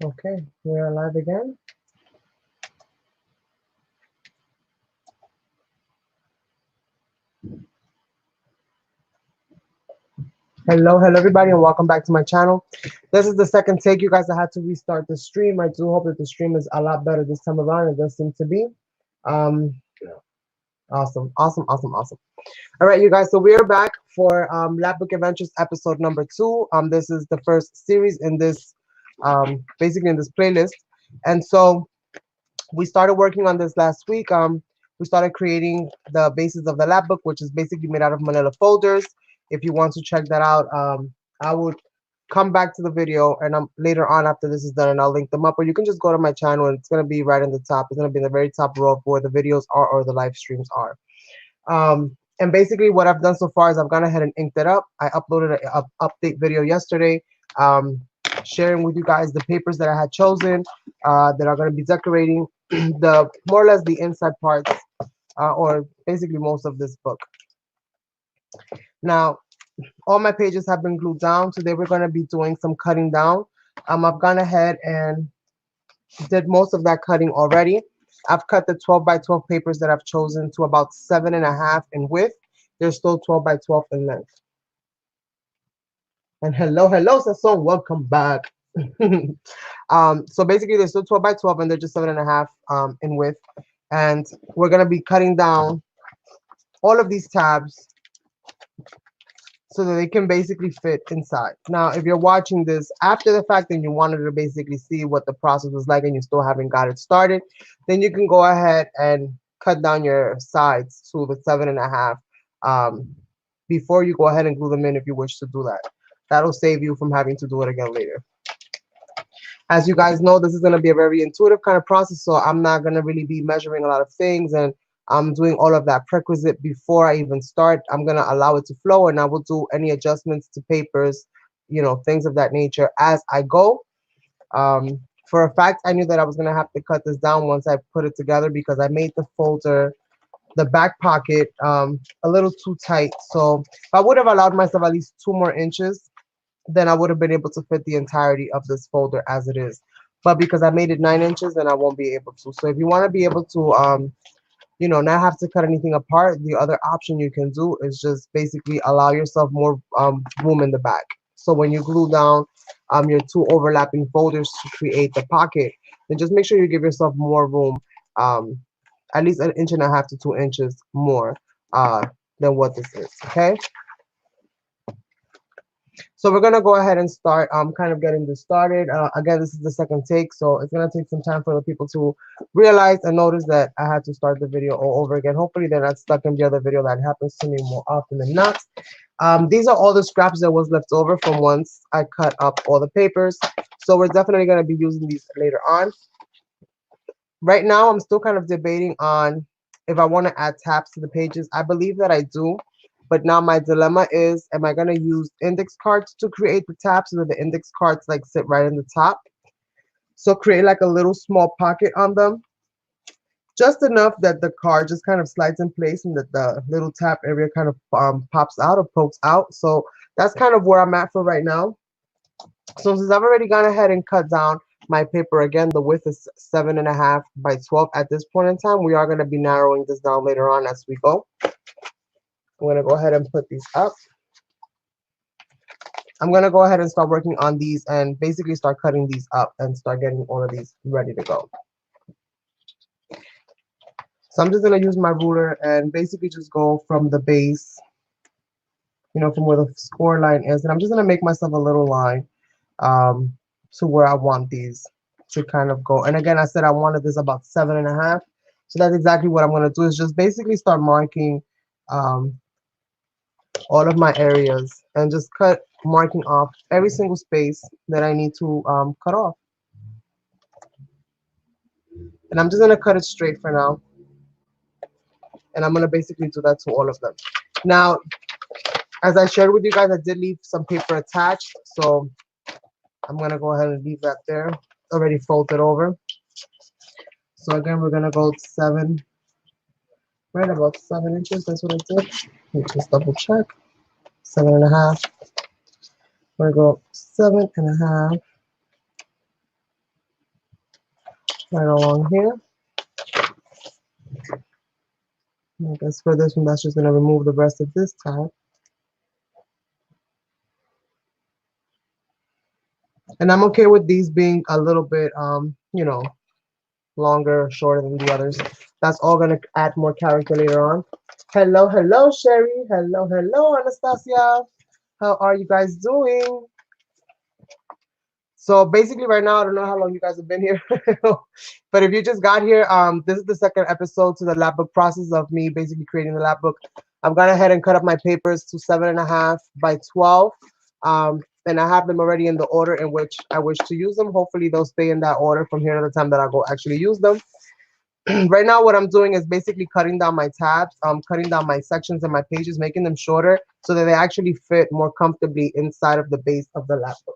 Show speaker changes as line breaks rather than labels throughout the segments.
Okay, we're live again. Hello everybody, and welcome back to my channel. This is the second take, you guys. I had to restart the stream. I do hope that the stream is a lot better this time around. It does seem to be. Awesome. All right, you guys. So we are back for Lapbook Adventures episode number 2. This is the first series in this, basically in this playlist, and so we started working on this last week. We started creating the basis of the Lapbook, which is basically made out of Manila Folders. If you want to check that out, I would come back to the video and later on after this is done, and I'll link them up. Or you can just go to my channel, and it's going to be right in the top. It's going to be in the very top row of where the videos are or the live streams are. And basically what I've done so far is I've gone ahead and inked it up. I uploaded an update video yesterday, sharing with you guys the papers that I had chosen that are going to be decorating the more or less the inside parts, or basically most of this book. Now, all my pages have been glued down. Today we're going to be doing some cutting down. I've gone ahead and did most of that cutting already. I've cut the 12 by 12 papers that I've chosen to about 7.5 in width. They're still 12 by 12 in length. And hello, Sasson, welcome back. So basically they're still 12 by 12 and they're just 7.5 in width. And we're gonna be cutting down all of these tabs so that they can basically fit inside. Now, if you're watching this after the fact and you wanted to basically see what the process was like and you still haven't got it started, then you can go ahead and cut down your sides to the 7.5 before you go ahead and glue them in if you wish to do that. That'll save you from having to do it again later. As you guys know, this is going to be a very intuitive kind of process, so I'm not going to really be measuring a lot of things, and I'm doing all of that prerequisite before I even start. I'm going to allow it to flow, and I will do any adjustments to papers, you know, things of that nature as I go. For a fact, I knew that I was going to have to cut this down once I put it together because I made the folder, the back pocket, a little too tight. So if I would have allowed myself at least 2 more inches, then I would have been able to fit the entirety of this folder as it is. But because I made it 9 inches, then I won't be able to. So if you want to be able to, you know, not have to cut anything apart, the other option you can do is just basically allow yourself more room in the back. So when you glue down your 2 overlapping folders to create the pocket, then just make sure you give yourself more room, at least 1.5 inches to 2 inches more than what this is, okay? So we're gonna go ahead and start kind of getting this started. Again, this is the second take, so it's gonna take some time for the people to realize and notice that I had to start the video all over again. Hopefully they're not stuck in the other video. That happens to me more often than not. These are all the scraps that was left over from once I cut up all the papers. So we're definitely gonna be using these later on. Right now, I'm still kind of debating on if I want to add tabs to the pages. I believe that I do. But now my dilemma is, am I going to use index cards to create the tabs so that the index cards like sit right in the top? So create like a little small pocket on them, just enough that the card just kind of slides in place and that the little tab area kind of pops out or pokes out. So that's kind of where I'm at for right now. So since I've already gone ahead and cut down my paper, again, the width is 7.5 by 12 at this point in time. We are going to be narrowing this down later on as we go. I'm going to go ahead and put these up. I'm going to go ahead and start working on these and basically start cutting these up and start getting all of these ready to go. So I'm just going to use my ruler and basically just go from the base, you know, from where the score line is. And I'm just going to make myself a little line to where I want these to kind of go. And again, I said I wanted this about 7.5. So that's exactly what I'm going to do, is just basically start marking all of my areas and just marking off every single space that I need to cut off. And I'm just going to cut it straight for now. And I'm going to basically do that to all of them. Now, as I shared with you guys, I did leave some paper attached. So I'm going to go ahead and leave that there, already folded over. So again, we're going to go 7, right about 7 inches. That's what I did. Let me just double check. 7.5. We're going to go 7.5. right along here. I guess for this one, that's just going to remove the rest of this tab. And I'm okay with these being a little bit, you know, longer, shorter than the others. That's all going to add more character later on. Hello, hello, Sherry. Hello, hello, Anastasia. How are you guys doing? So basically right now, I don't know how long you guys have been here, but if you just got here, this is the second episode to the Lapbook process of me basically creating the Lapbook. I've gone ahead and cut up my papers to 7.5 by 12. And I have them already in the order in which I wish to use them. Hopefully they'll stay in that order from here to the time that I go actually use them. Right now, what I'm doing is basically cutting down my tabs, cutting down my sections and my pages, making them shorter so that they actually fit more comfortably inside of the base of the Lapbook.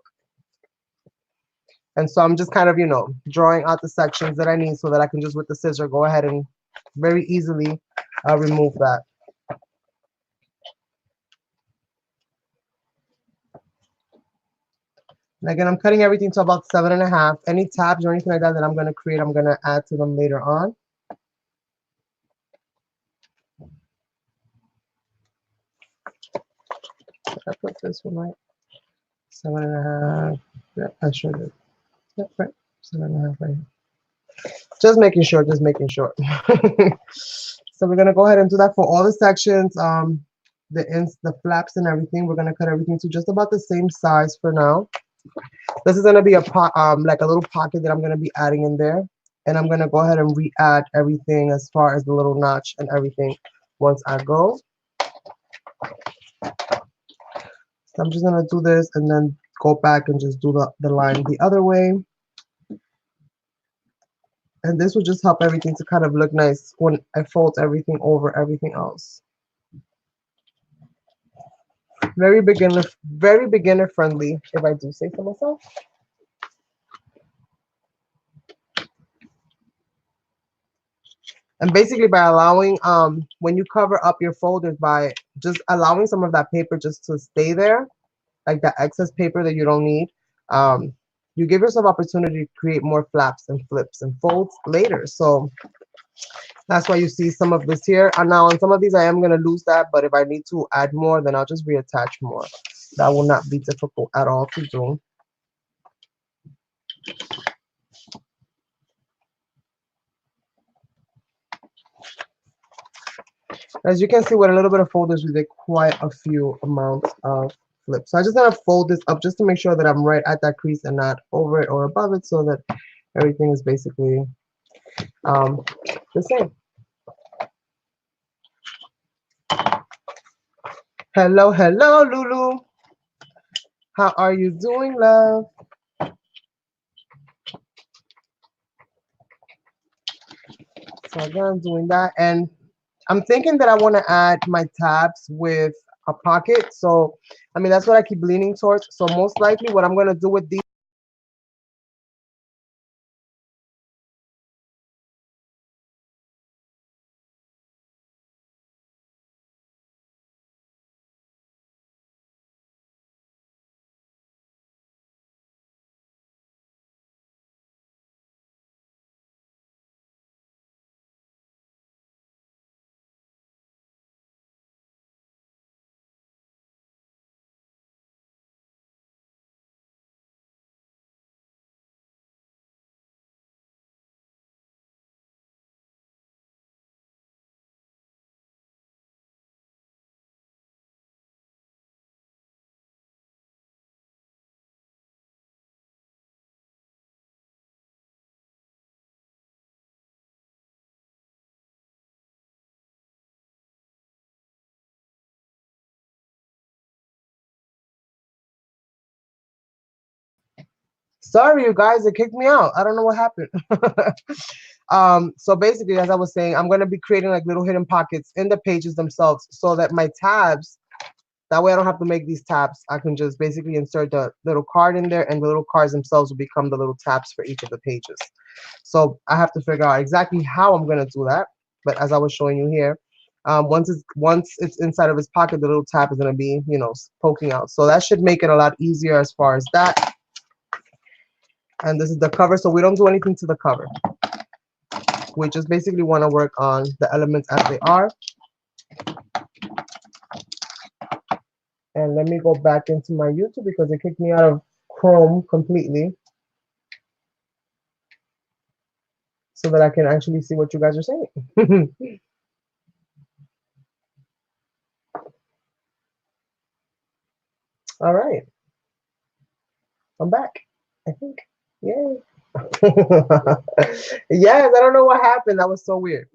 And so I'm just kind of, you know, drawing out the sections that I need so that I can just with the scissor go ahead and very easily remove that. And again, I'm cutting everything to about 7.5. Any tabs or anything like that that I'm going to create, I'm going to add to them later on. Did I put this one right? 7.5. Yep, I sure did. Yep, right. 7.5 right here. Just making sure, just making sure. So we're gonna go ahead and do that for all the sections, the flaps and everything. We're gonna cut everything to just about the same size for now. This is gonna be a like a little pocket that I'm gonna be adding in there, and I'm gonna go ahead and re-add everything as far as the little notch and everything once I go. So I'm just gonna do this and then go back and just do the line the other way. And this will just help everything to kind of look nice when I fold everything over everything else. Very beginner friendly, if I do say so myself. And basically by allowing, when you cover up your folders, by just allowing some of that paper just to stay there, like that excess paper that you don't need, you give yourself opportunity to create more flaps and flips and folds later. So that's why you see some of this here. And now on some of these, I am going to lose that. But if I need to add more, then I'll just reattach more. That will not be difficult at all to do. As you can see, with a little bit of folders, we did quite a few amounts of flips. So I just gotta fold this up just to make sure that I'm right at that crease and not over it or above it, so that everything is basically the same. Hello, hello, Lulu. How are you doing, love? So again, I'm doing that, and I'm thinking that I want to add my tabs with a pocket. So, I mean, that's what I keep leaning towards. So most likely what I'm going to do with these, sorry, you guys, it kicked me out. I don't know what happened. So basically, as I was saying, I'm going to be creating like little hidden pockets in the pages themselves so that my tabs, that way I don't have to make these tabs. I can just basically insert the little card in there, and the little cards themselves will become the little tabs for each of the pages. So I have to figure out exactly how I'm going to do that. But as I was showing you here, once it's inside of his pocket, the little tab is going to be, you know, poking out. So that should make it a lot easier as far as that. And this is the cover, so we don't do anything to the cover. We just basically want to work on the elements as they are. And let me go back into my YouTube because it kicked me out of Chrome completely so that I can actually see what you guys are saying. All right. I'm back, I think. Yay. Yes, I don't know what happened. That was so weird.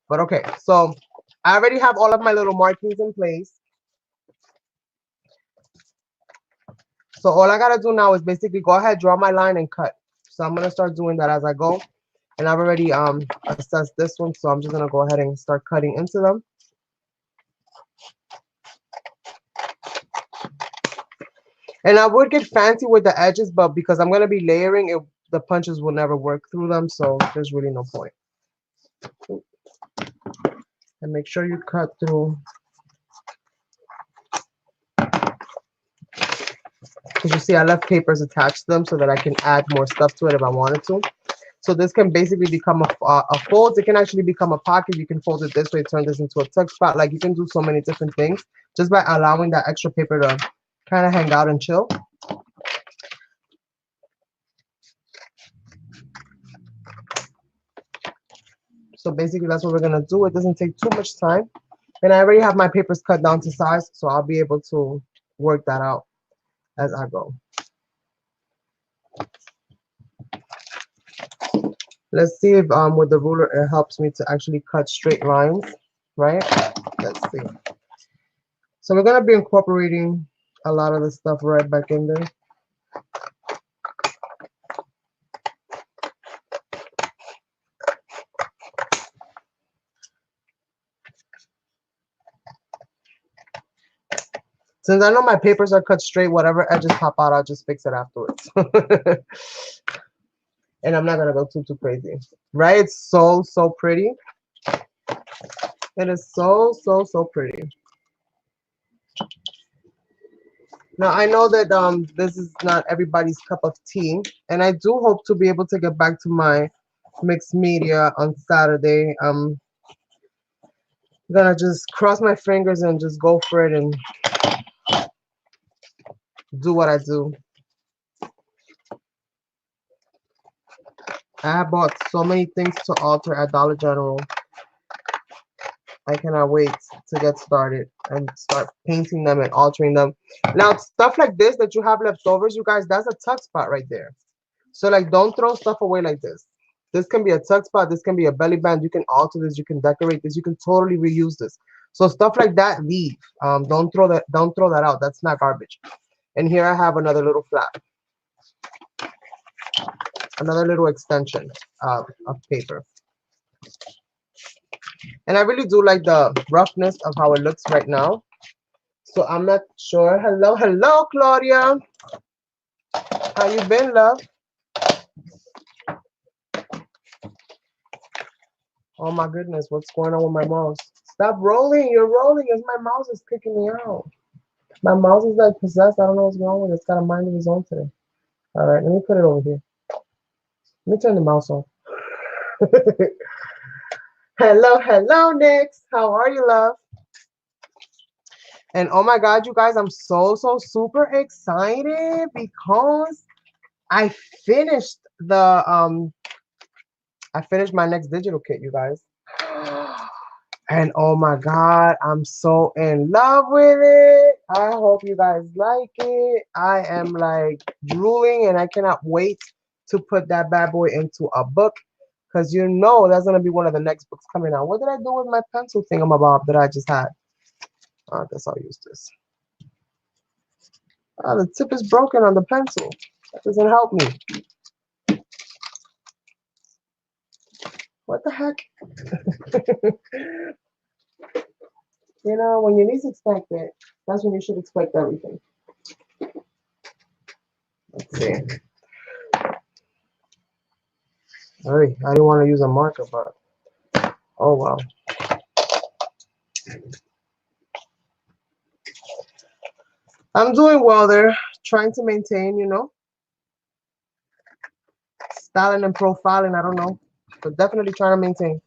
But okay, so I already have all of my little markings in place. So all I gotta do now is basically go ahead, draw my line, and cut. So I'm gonna start doing that as I go. And I've already assessed this one, so I'm just gonna go ahead and start cutting into them. And I would get fancy with the edges, but because I'm gonna be layering it, the punches will never work through them, so there's really no point. And make sure you cut through, because you see I left papers attached to them so that I can add more stuff to it if I wanted to. So this can basically become a fold. It can actually become a pocket. You can fold it this way, turn this into a tuck spot. Like, you can do so many different things just by allowing that extra paper to kind of hang out and chill. So basically that's what we're gonna do. It doesn't take too much time. And I already have my papers cut down to size, so I'll be able to work that out as I go. Let's see if with the ruler it helps me to actually cut straight lines, right? Let's see. So we're gonna be incorporating a lot of the stuff right back in there. Since I know my papers are cut straight, whatever edges pop out, I'll just fix it afterwards. And I'm not gonna go too crazy. Right? It's so pretty. It is so pretty. Now I know that this is not everybody's cup of tea, and I do hope to be able to get back to my mixed media on Saturday. I'm gonna just cross my fingers and just go for it and do what I do. I have bought so many things to alter at Dollar General. I cannot wait to get started and start painting them and altering them. Now, stuff like this that you have leftovers, you guys, that's a tuck spot right there. So, like, don't throw stuff away like this. This can be a tuck spot. This can be a belly band. You can alter this. You can decorate this. You can totally reuse this. So stuff like that, leave. Don't throw that. Don't throw that out. That's not garbage. And here I have another little flap, another little extension of paper. And I really do like the roughness of how it looks right now. So I'm not sure. Hello, hello, Claudia. How you been, love? Oh my goodness, what's going on with my mouse? Stop rolling. You're rolling as my mouse is kicking me out. My mouse is like possessed. I don't know what's wrong with it. It's got a mind of its own today. All right, let me put it over here. Let me turn the mouse off. Hello, hello, Nix. How are you, love? And oh my God, you guys, I'm so super excited because I finished the I finished my next digital kit, you guys. And oh my God, I'm so in love with it. I hope you guys like it. I am like drooling and I cannot wait to put that bad boy into a book, because you know that's going to be one of the next books coming out. What did I do with my pencil thingamabob that I just had? I guess I'll use this. Oh, the tip is broken on the pencil. That doesn't help me. What the heck? You know, when you least expect it, that's when you should expect everything. Let's see. Alright, I didn't want to use a marker, but oh well. I'm doing well there, trying to maintain, you know, styling and profiling. I don't know. but definitely trying to maintain.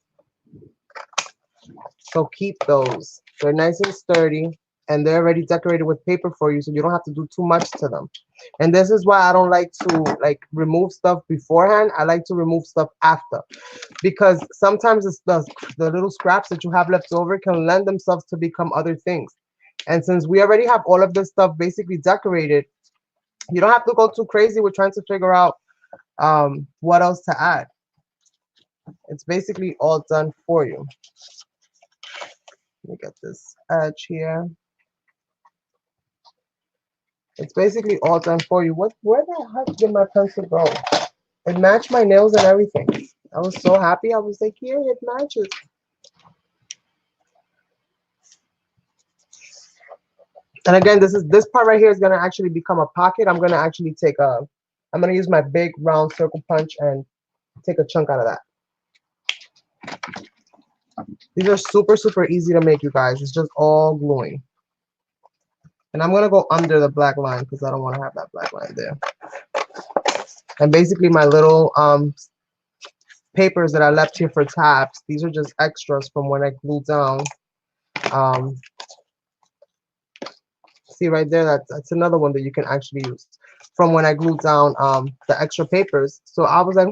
So keep those. They're nice and sturdy, and they're already decorated with paper for you, so you don't have to do too much to them. And this is why I don't like to like remove stuff beforehand. I like to remove stuff after, because sometimes it's the little scraps that you have left over can lend themselves to become other things. And since we already have all of this stuff basically decorated, you don't have to go too crazy with trying to figure out what else to add. It's basically all done for you. Let me get this edge here. It's basically all done for you. Where the heck did my pencil go? It matched my nails and everything. I was so happy. I was like, here, it matches. And again, this part right here is gonna actually become a pocket. I'm gonna actually I'm gonna use my big round circle punch and take a chunk out of that. These are super, super easy to make, you guys. It's just all gluing. And I'm going to go under the black line because I don't want to have that black line there. And basically my little papers that I left here for tabs, these are just extras from when I glued down. See right there, that's another one that you can actually use from when I glued down the extra papers. So I was like,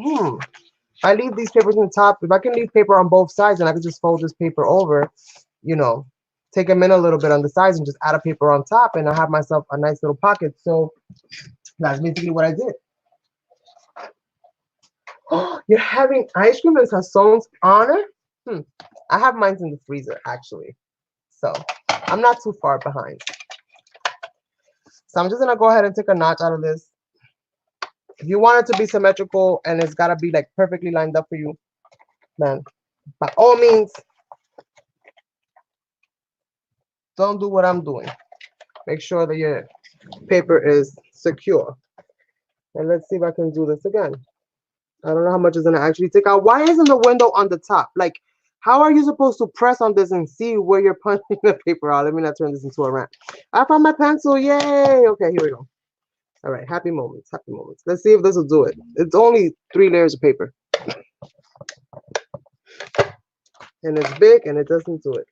I leave these papers on the top. If I can leave paper on both sides, and I can just fold this paper over, you know, take them in a little bit on the sides and just add a paper on top, and I have myself a nice little pocket. So that's basically what I did. Oh, you're having ice cream in Hassan's honor? I have mine in the freezer, actually. So I'm not too far behind. So I'm just going to go ahead and take a notch out of this. If you want it to be symmetrical and it's got to be like perfectly lined up for you, man, by all means, don't do what I'm doing. Make sure that your paper is secure. And let's see if I can do this again. I don't know how much is going to actually take out. Why isn't the window on the top? Like, how are you supposed to press on this and see where you're punching the paper out? Let me not turn this into a rant. I found my pencil. Yay. Okay, here we go. All right, happy moments, happy moments. Let's see if this will do it. It's only 3 layers of paper. And it's big and it doesn't do it.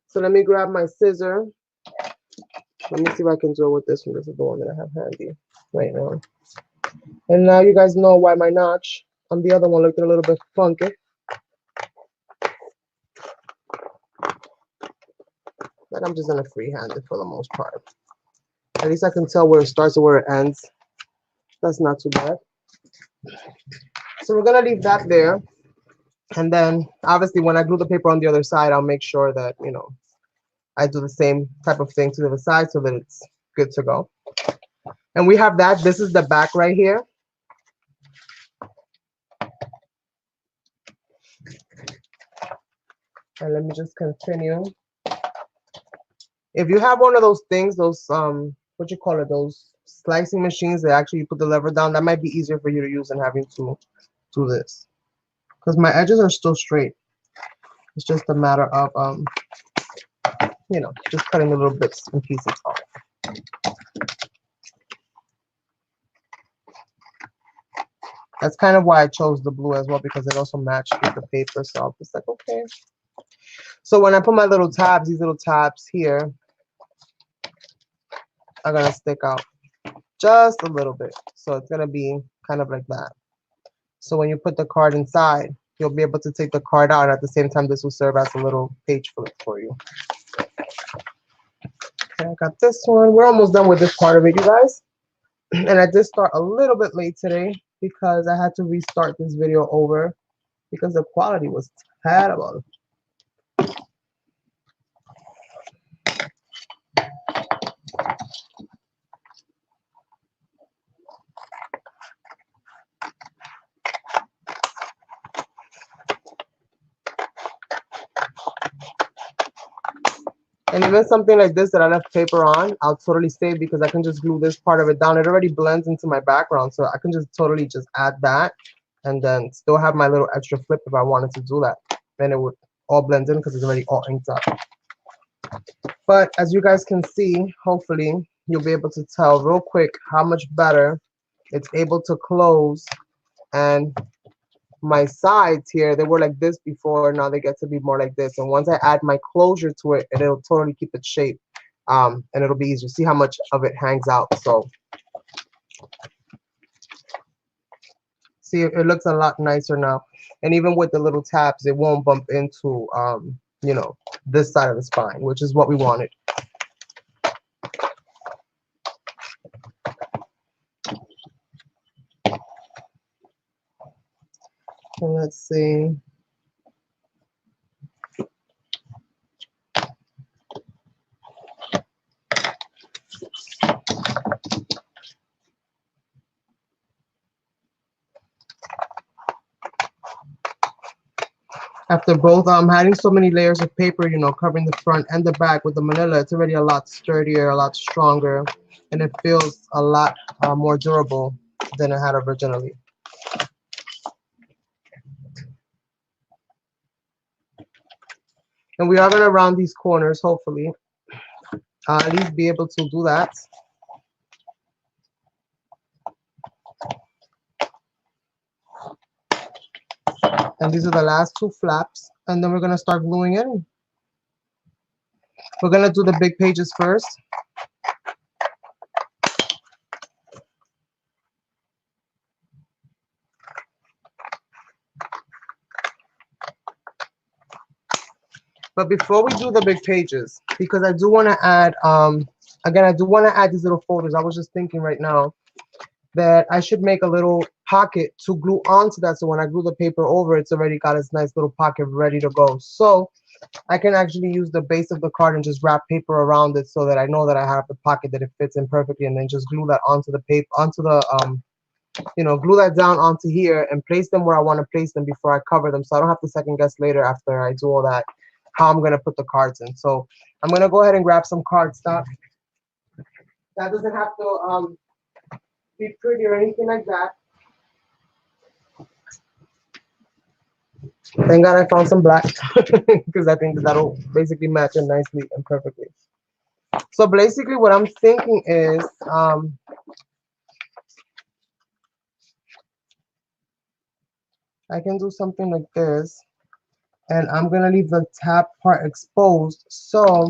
So let me grab my scissor. Let me see if I can do it with this one. This is the one that I have handy right now. And now you guys know why my notch on the other one looked a little bit funky. But I'm just going to freehand it for the most part. At least I can tell where it starts and where it ends. That's not too bad. So we're going to leave that there. And then obviously when I glue the paper on the other side, I'll make sure that, you know, I do the same type of thing to the other side so that it's good to go. And we have that. This is the back right here. And let me just continue. If you have one of those things, those what you call it, those slicing machines that actually put the lever down, that might be easier for you to use than having to do this. Because my edges are still straight. It's just a matter of you know, just cutting the little bits and pieces off. That's kind of why I chose the blue as well, because it also matched with the paper. So I was just like, okay. So when I put my little tabs, these little tabs here are gonna stick out just a little bit. So it's gonna be kind of like that. So when you put the card inside, you'll be able to take the card out. At the same time, this will serve as a little page flip for you. Okay, I got this one. We're almost done with this part of it, you guys. And I did start a little bit late today because I had to restart this video over because the quality was terrible. And even something like this that I left paper on, I'll totally save because I can just glue this part of it down. It already blends into my background, so I can just totally just add that and then still have my little extra flip if I wanted to do that. Then it would all blend in because it's already all inked up. But as you guys can see, hopefully you'll be able to tell real quick how much better it's able to close and my sides here, they were like this before. Now they get to be more like this. And once I add my closure to it, it'll totally keep its shape. And it'll be easier. See how much of it hangs out. So see, it looks a lot nicer now. And even with the little tabs, it won't bump into, you know, this side of the spine, which is what we wanted. So let's see. After both having so many layers of paper, you know, covering the front and the back with the manila, it's already a lot sturdier, a lot stronger, and it feels a lot more durable than it had originally. And we are going to round these corners, hopefully. At least be able to do that. And these are the last two flaps. And then we're going to start gluing in. We're going to do the big pages first. But before we do the big pages, because I do want to add, again, I do want to add these little folders. I was just thinking right now that I should make a little pocket to glue onto that. So when I glue the paper over, it's already got its nice little pocket ready to go. So I can actually use the base of the card and just wrap paper around it so that I know that I have the pocket that it fits in perfectly, and then just glue that onto the paper, onto the, you know, glue that down onto here and place them where I want to place them before I cover them. So I don't have to second guess later after I do all that how I'm going to put the cards in. So I'm going to go ahead and grab some cardstock. That doesn't have to be pretty or anything like that. Thank God I found some black because I think that'll basically match it nicely and perfectly. So basically what I'm thinking is I can do something like this, and I'm going to leave the tab part exposed. So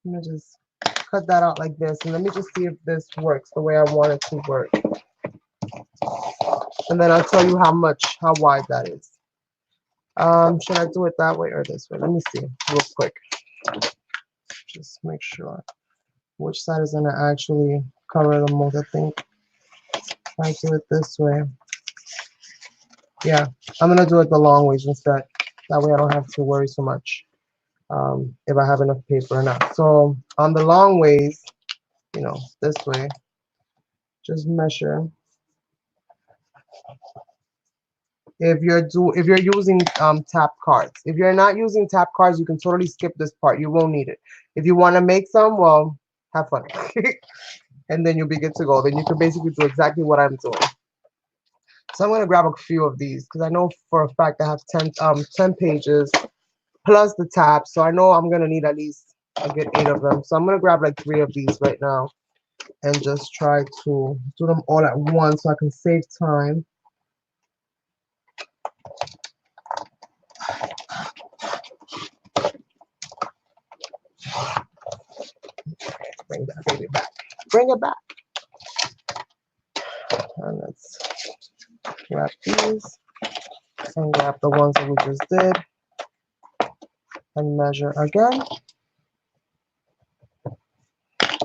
let me just cut that out like this, and let me just see if this works the way I want it to work. And then I'll tell you how wide that is. Should I do it that way or this way? Let me see real quick. Just make sure which side is gonna actually cover the most. I think if I do it this way. Yeah, I'm gonna do it the long ways instead. That way I don't have to worry so much if I have enough paper or not. So on the long ways, you know, this way, just measure. If you're using tap cards. If you're not using tap cards, you can totally skip this part. You won't need it. If you want to make some, well, have fun. And then you'll be good to go. Then you can basically do exactly what I'm doing. So I'm going to grab a few of these because I know for a fact I have 10 pages plus the tabs. So I know I'm going to need at least a good 8 of them. So I'm going to grab like 3 of these right now and just try to do them all at once so I can save time. Bring that baby back. Bring it back. And let's grab these and grab the ones that we just did and measure again.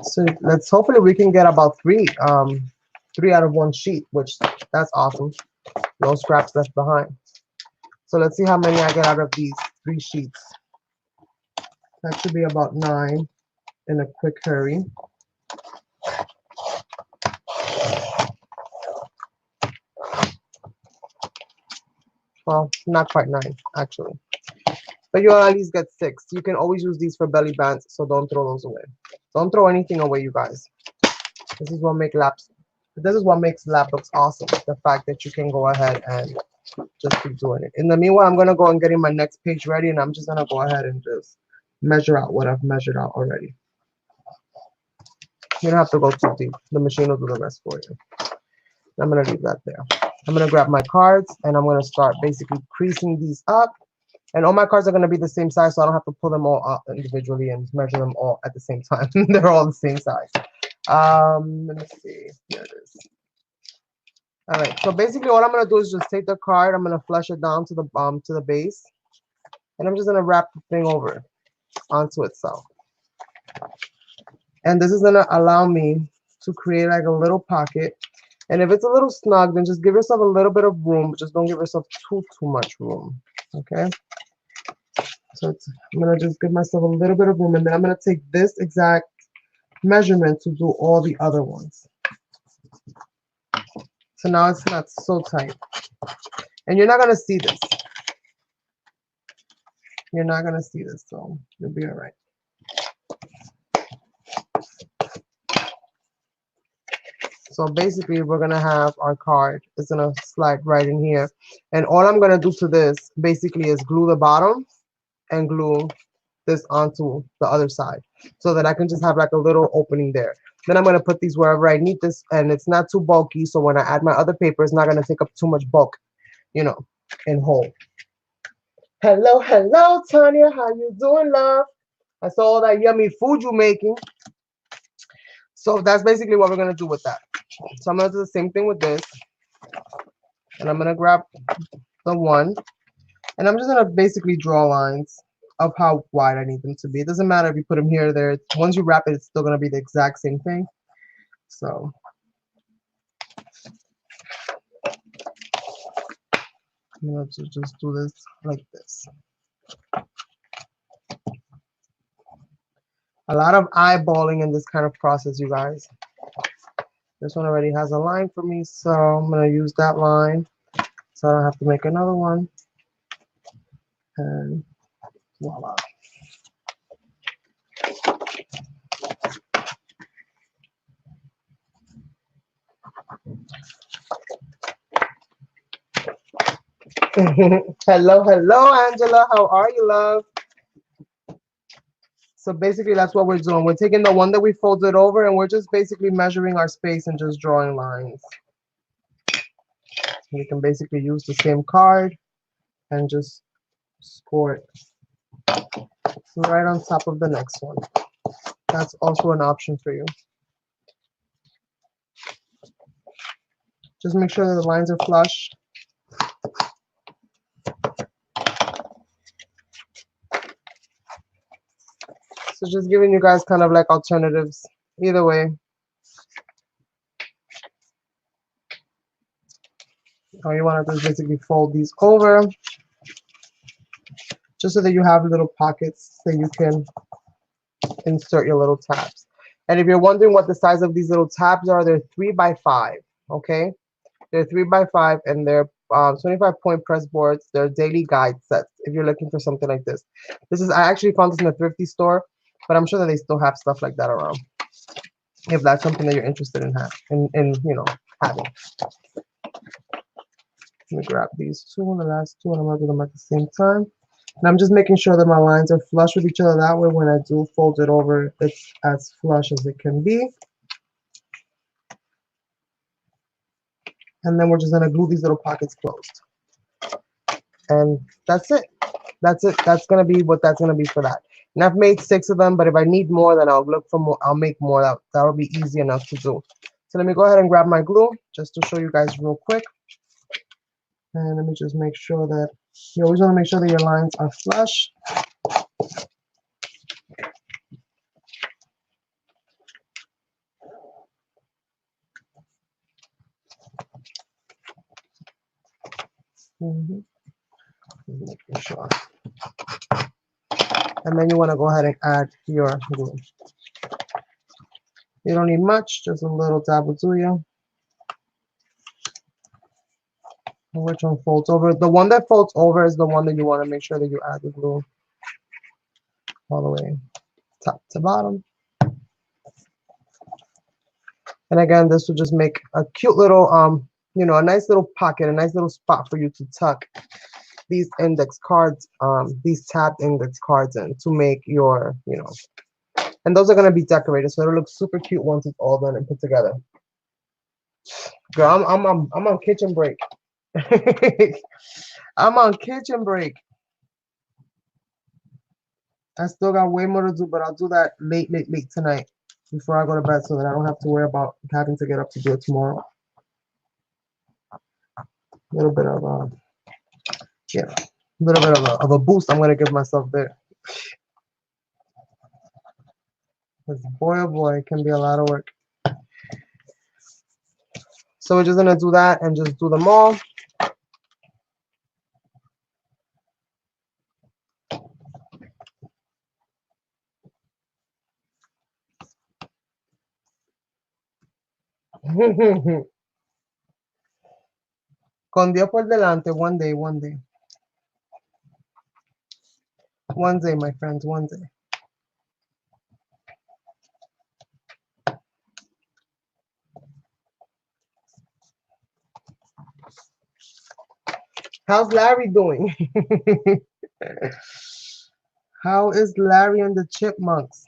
So let's hopefully we can get about 3 out of 1 sheet, which that's awesome. No scraps left behind. So let's see how many I get out of these 3 sheets. That should be about 9 in a quick hurry. Well, not quite 9 actually, but you'll at least get 6. You can always use these for belly bands, so don't throw those away. Don't throw anything away, you guys. This is what makes Lapbooks awesome. The fact that you can go ahead and just keep doing it. In the meanwhile, I'm gonna go and getting my next page ready, and I'm just gonna go ahead and just measure out what I've measured out already. You don't have to go too deep. The machine will do the rest for you. I'm gonna leave that there. I'm gonna grab my cards and I'm gonna start basically creasing these up. And all my cards are gonna be the same size, so I don't have to pull them all up individually and measure them all at the same time. They're all the same size. Let me see. Here it is. All right. So basically, all I'm gonna do is just take the card. I'm gonna flush it down to the base, and I'm just gonna wrap the thing over onto itself. And this is gonna allow me to create like a little pocket. And if it's a little snug, then just give yourself a little bit of room, but just don't give yourself too much room. Okay. So I'm gonna just give myself a little bit of room, and then I'm gonna take this exact measurement to do all the other ones. So now it's not so tight. And you're not gonna see this. You're not gonna see this, so you'll be all right. So basically, we're gonna have our card. It's gonna slide right in here, and all I'm gonna do to this basically is glue the bottom and glue this onto the other side, so that I can just have like a little opening there. Then I'm gonna put these wherever I need this, and it's not too bulky. So when I add my other paper, it's not gonna take up too much bulk, you know, and hold. Hello, hello, Tanya. How you doing, love? I saw all that yummy food you making. So that's basically what we're gonna do with that. So I'm gonna do the same thing with this, and I'm gonna grab the one, and I'm just gonna basically draw lines of how wide I need them to be. It doesn't matter if you put them here or there. Once you wrap it, it's still gonna be the exact same thing. So I'm gonna just do this like this. A lot of eyeballing in this kind of process, you guys. This one already has a line for me, so I'm gonna use that line, so I don't have to make another one. And voila. Hello, hello, Angela. How are you, love? So basically, that's what we're doing. We're taking the one that we folded over, and we're just basically measuring our space and just drawing lines. You can basically use the same card and just score it right on top of the next one. That's also an option for you. Just make sure that the lines are flush. So just giving you guys kind of like alternatives. Either way. All you want to do is basically fold these over, just so that you have little pockets that you can insert your little tabs. And if you're wondering what the size of these little tabs are, they're 3 by 5. Okay, they're 3 by 5, and they're 25-point press boards. They're daily guide sets. If you're looking for something like this, I actually found this in a thrifty store, but I'm sure that they still have stuff like that around. If that's something that you're interested in having. Let me grab these two, the last two, and I'm gonna do them at the same time. And I'm just making sure that my lines are flush with each other. That way, when I do fold it over, it's as flush as it can be. And then we're just gonna glue these little pockets closed. And that's it. That's it. That's gonna be what that's gonna be for that. And I've made 6 of them, but if I need more, then I'll look for more. I'll make more. That'll be easy enough to do. So let me go ahead and grab my glue just to show you guys real quick. And let me just make sure that you always want to make sure that your lines are flush. Making sure. And then you want to go ahead and add your glue. You don't need much, just a little dab will do you. Which one folds over? The one that folds over is the one that you want to make sure that you add the glue all the way top to bottom. And again, this will just make a cute little a nice little pocket, a nice little spot for you to tuck these index cards, these tabbed index cards in to make your, and those are going to be decorated, so it'll look super cute once it's all done and put together. Girl, I'm on kitchen break. I'm on kitchen break. I still got way more to do, but I'll do that late tonight before I go to bed so that I don't have to worry about having to get up to do it tomorrow. A little bit of yeah, a little bit of a boost I'm gonna give myself there. Because boy oh boy, it can be a lot of work. So we're just gonna do that and just do them all. Con Dios por delante, one day, one day. One day, my friends, one day. How's Larry doing? How is Larry and the Chipmunks?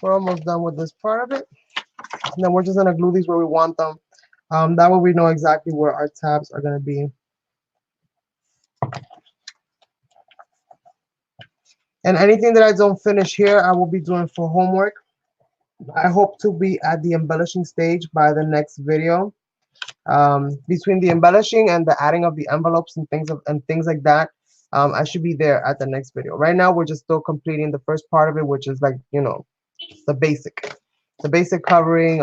We're almost done with this part of it. And then we're just gonna glue these where we want them. That way we know exactly where our tabs are gonna be. And anything that I don't finish here, I will be doing for homework. I hope to be at the embellishing stage by the next video. Between the embellishing and the adding of the envelopes and things like that, I should be there at the next video. Right now, we're just still completing the first part of it, which is like, you know, the basic covering.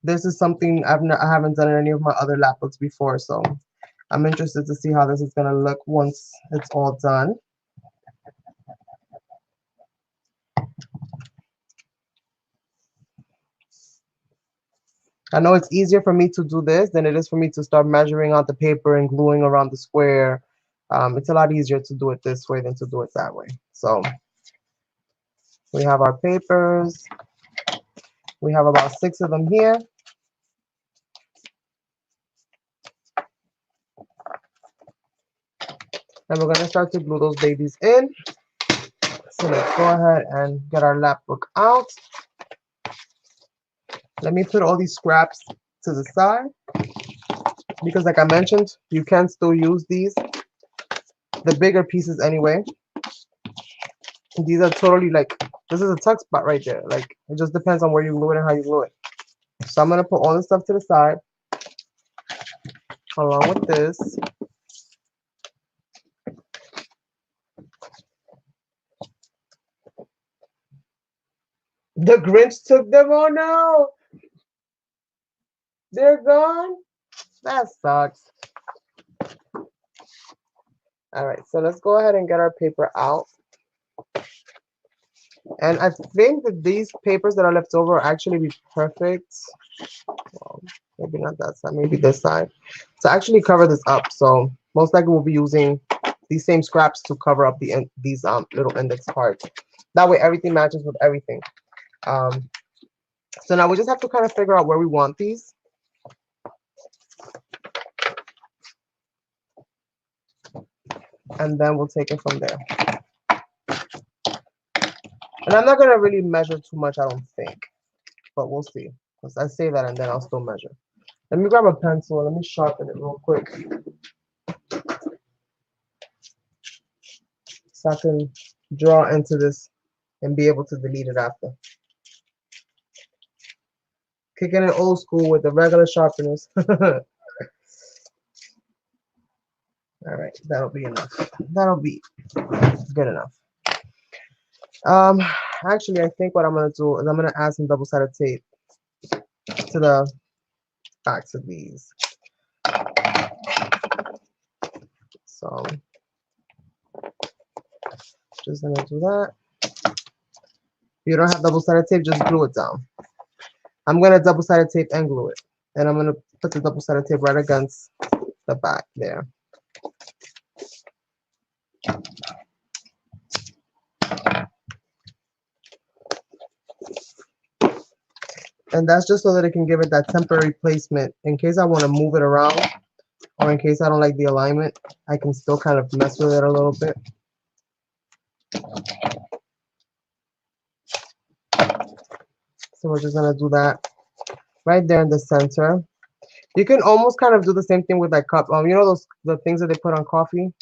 This is something I haven't done in any of my other lap books before, so I'm interested to see how this is gonna look once it's all done. I know it's easier for me to do this than it is for me to start measuring out the paper and gluing around the square. It's a lot easier to do it this way than to do it that way. So we have our papers. We have about 6 of them here. And we're going to start to glue those babies in. So let's go ahead and get our lap book out. Let me put all these scraps to the side. Because like I mentioned, you can still use these. The bigger pieces anyway. These are totally like, this is a tuck spot right there. Like, it just depends on where you glue it and how you glue it. So I'm going to put all this stuff to the side. Along with this. The Grinch took them. Oh no! They're gone? That sucks. Alright, so let's go ahead and get our paper out. And I think that these papers that are left over are actually be perfect. Well, maybe not that side, maybe this side. To actually cover this up. So most likely we'll be using these same scraps to cover up these little index parts. That way everything matches with everything. So now we just have to kind of figure out where we want these. And then we'll take it from there. And I'm not going to really measure too much, I don't think. But we'll see. Because I say that and then I'll still measure. Let me grab a pencil. Let me sharpen it real quick. So I can draw into this and be able to delete it after. Kicking it old school with the regular sharpeners. Alright, that'll be enough. That'll be good enough. Actually, I think what I'm going to do is I'm going to add some double-sided tape to the backs of these. So, just going to do that. If you don't have double-sided tape, just glue it down. I'm going to double-sided tape and glue it. And I'm going to put the double-sided tape right against the back there. And that's just so that it can give it that temporary placement in case I want to move it around, or in case I don't like the alignment, I can still kind of mess with it a little bit. So we're just gonna do that right there in the center. You can almost kind of do the same thing with that cup. You know the things that they put on coffee,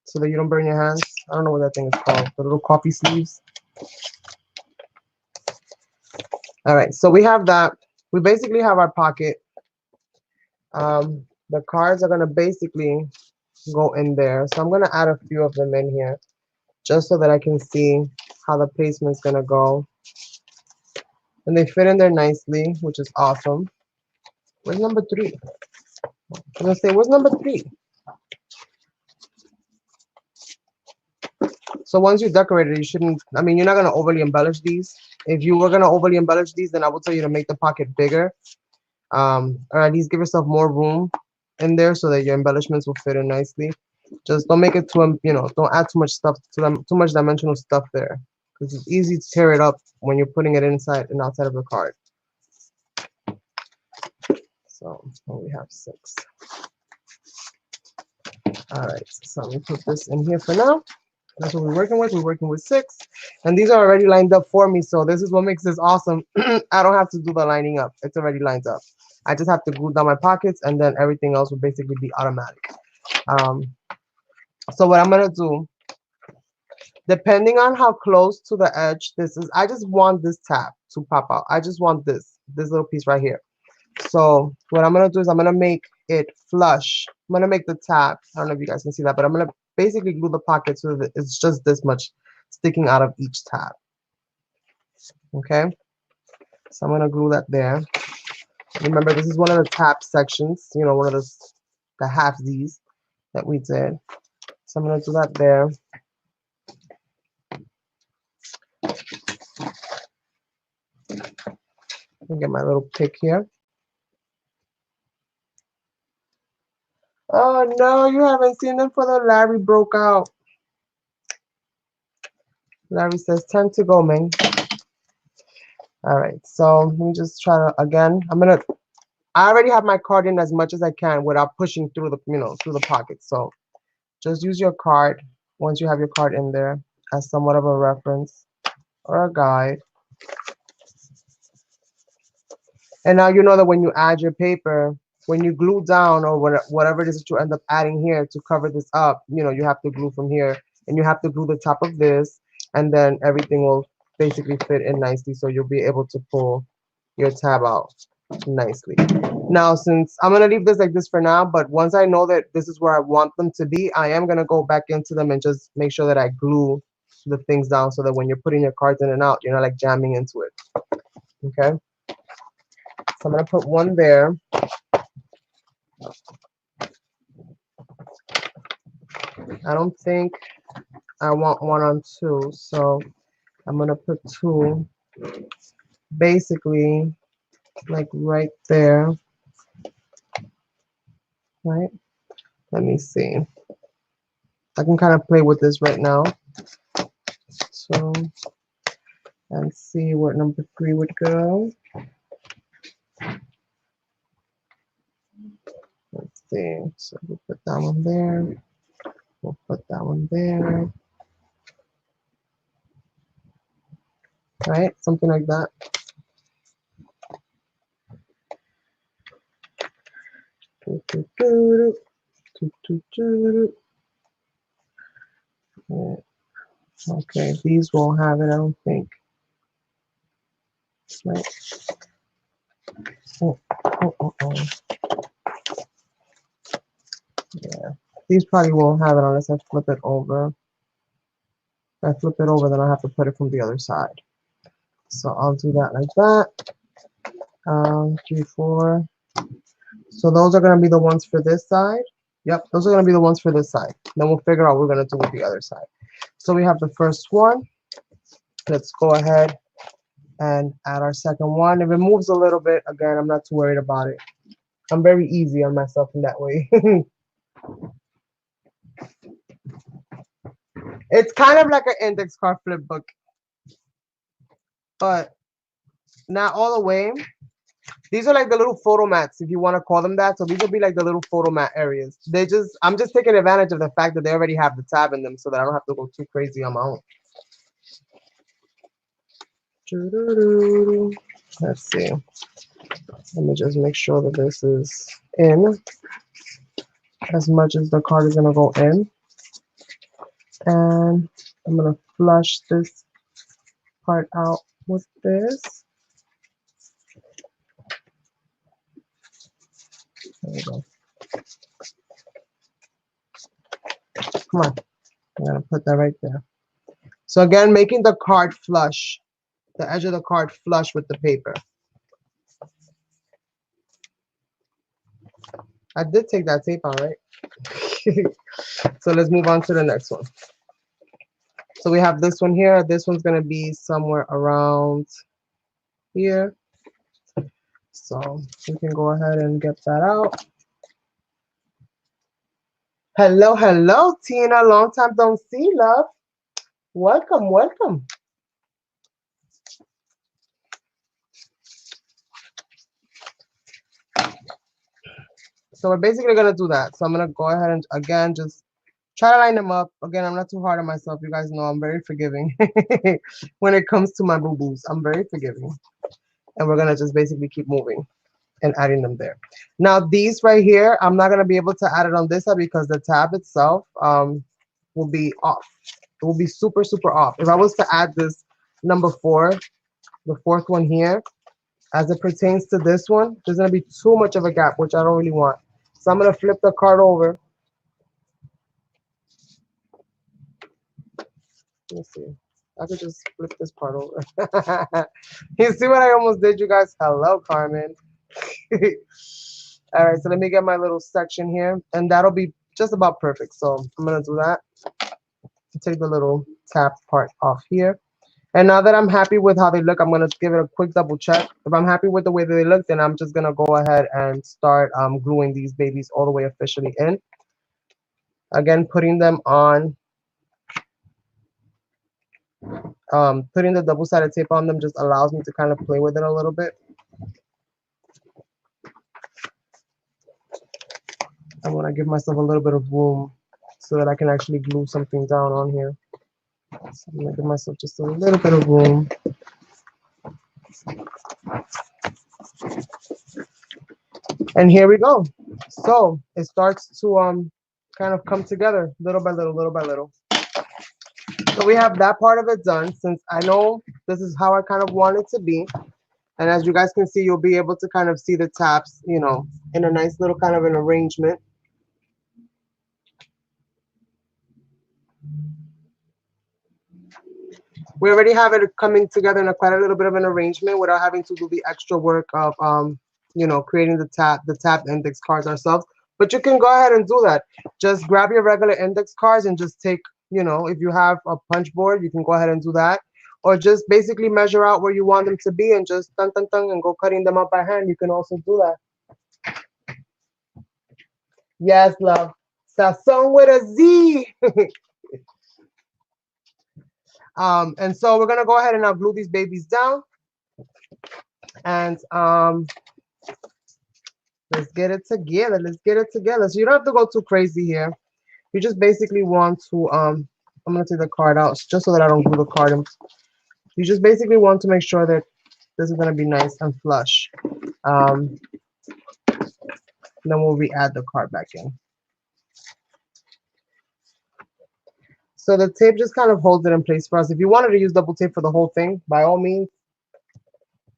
so that you don't burn your hands. I don't know what that thing is called. The little coffee sleeves. All right, so we have that. We basically have our pocket. The cards are gonna basically go in there. So I'm gonna add a few of them in here, just so that I can see how the placement's gonna go. And they fit in there nicely, which is awesome. Where's number 3? I'm gonna say, where's number 3? So once you decorate it, you shouldn't, I mean, you're not gonna overly embellish these. If you were gonna overly embellish these, then I would tell you to make the pocket bigger. Or at least give yourself more room in there so that your embellishments will fit in nicely. Just don't make it too, don't add too much stuff to them, too much dimensional stuff there, because it's easy to tear it up when you're putting it inside and outside of the card. So we have 6. All right, so let me put this in here for now. That's what we're working with. We're working with 6, and these are already lined up for me. So this is what makes this awesome. I don't have to do the lining up. It's already lined up. I just have to glue down my pockets, and then everything else will basically be automatic. So what I'm gonna do, depending on how close to the edge this is, I just want this tab to pop out. I just want this little piece right here. So what I'm gonna do is I'm gonna make it flush. I'm gonna make the tab. I don't know if you guys can see that, but I'm gonna basically glue the pocket so that it's just this much sticking out of each tab. Okay, so I'm gonna glue that there. Remember, this is one of the tab sections, one of the halfsies that we did. So I'm gonna do that there. Let me get my little pick here. Oh no, you haven't seen them for the Larry broke out. Larry says, time to go, man. All right, so let me just try to, again, I already have my card in as much as I can without pushing through the, through the pocket. So just use your card once you have your card in there as somewhat of a reference or a guide. And now you know that when you add your paper, when you glue down or whatever it is that you end up adding here to cover this up, you have to glue from here, and you have to glue the top of this, and then everything will basically fit in nicely, so you'll be able to pull your tab out nicely. Now, since I'm gonna leave this like this for now, but once I know that this is where I want them to be, I am gonna go back into them and just make sure that I glue the things down so that when you're putting your cards in and out, you're not like jamming into it. Okay, so I'm gonna put one there. I don't think I want one on 2, so I'm gonna put 2 basically like right there. Right, let me see, I can kind of play with this right now, so and see where number 3 would go. Let's see, so we'll put that one there, we'll put that one there, right, something like that. Okay, these won't have it, I don't think. Right. Yeah, these probably won't have it unless I flip it over. If I flip it over, then I'll have to put it from the other side. So I'll do that like that. 3, 4. So those are going to be the ones for this side. Yep, those are going to be the ones for this side. Then we'll figure out what we're going to do with the other side. So we have the first one. Let's go ahead and add our second one. If it moves a little bit, again, I'm not too worried about it. I'm very easy on myself in that way. It's kind of like an index card flip book, but not all the way. These are like the little photo mats, if you want to call them that. So these will be like the little photo mat areas. I'm just taking advantage of the fact that they already have the tab in them so that I don't have to go too crazy on my own. Let's see. Let me just make sure that this is in as much as the card is going to go in. And I'm going to flush this part out with this. There we go. Come on. I'm going to put that right there. So again, making the card flush, the edge of the card flush with the paper. I did take that tape out, right? So let's move on to the next one. So we have this one here. This one's going to be somewhere around here. So we can go ahead and get that out. Hello, hello, Tina. Long time don't see, love. Welcome, welcome. So we're basically going to do that. So I'm going to go ahead and, again, just try to line them up. Again, I'm not too hard on myself. You guys know I'm very forgiving when it comes to my boo-boos. I'm very forgiving. And we're going to just basically keep moving and adding them there. Now, these right here, I'm not going to be able to add it on this side because the tab itself will be off. It will be super, super off. If I was to add this number 4, the 4th one here, as it pertains to this one, there's going to be too much of a gap, which I don't really want. So I'm going to flip the card over. Let me see. I could just flip this part over. You see what I almost did, you guys? Hello, Carmen. All right, so let me get my little section here, and that'll be just about perfect. So I'm going to do that. Take the little tab part off here. And now that I'm happy with how they look, I'm going to give it a quick double check. If I'm happy with the way that they look, then I'm just going to go ahead and start gluing these babies all the way officially in. Again, putting them on, putting the double-sided tape on them just allows me to kind of play with it a little bit. I want to give myself a little bit of room so that I can actually glue something down on here. So I'm going to give myself just a little bit of room. And here we go. So it starts to kind of come together little by little, little by little. So we have that part of it done. Since I know this is how I kind of want it to be. And as you guys can see, you'll be able to kind of see the tabs, you know, in a nice little kind of an arrangement. We already have it coming together in quite a little bit of an arrangement without having to do the extra work of, you know, creating the tab index cards ourselves. But you can go ahead and do that. Just grab your regular index cards and just take, you know, if you have a punch board, you can go ahead and do that. Or just basically measure out where you want them to be and just dun dun dun and go cutting them up by hand. You can also do that. Yes, love. Sazon with a Z. And so we're gonna go ahead and now glue these babies down. And let's get it together. Let's get it together. So you don't have to go too crazy here. You just basically want to I'm gonna take the card out just so that I don't glue the card in. You just basically want to make sure that this is gonna be nice and flush. Then we'll re-add the card back in. So the tape just kind of holds it in place for us. If you wanted to use double tape for the whole thing, by all means,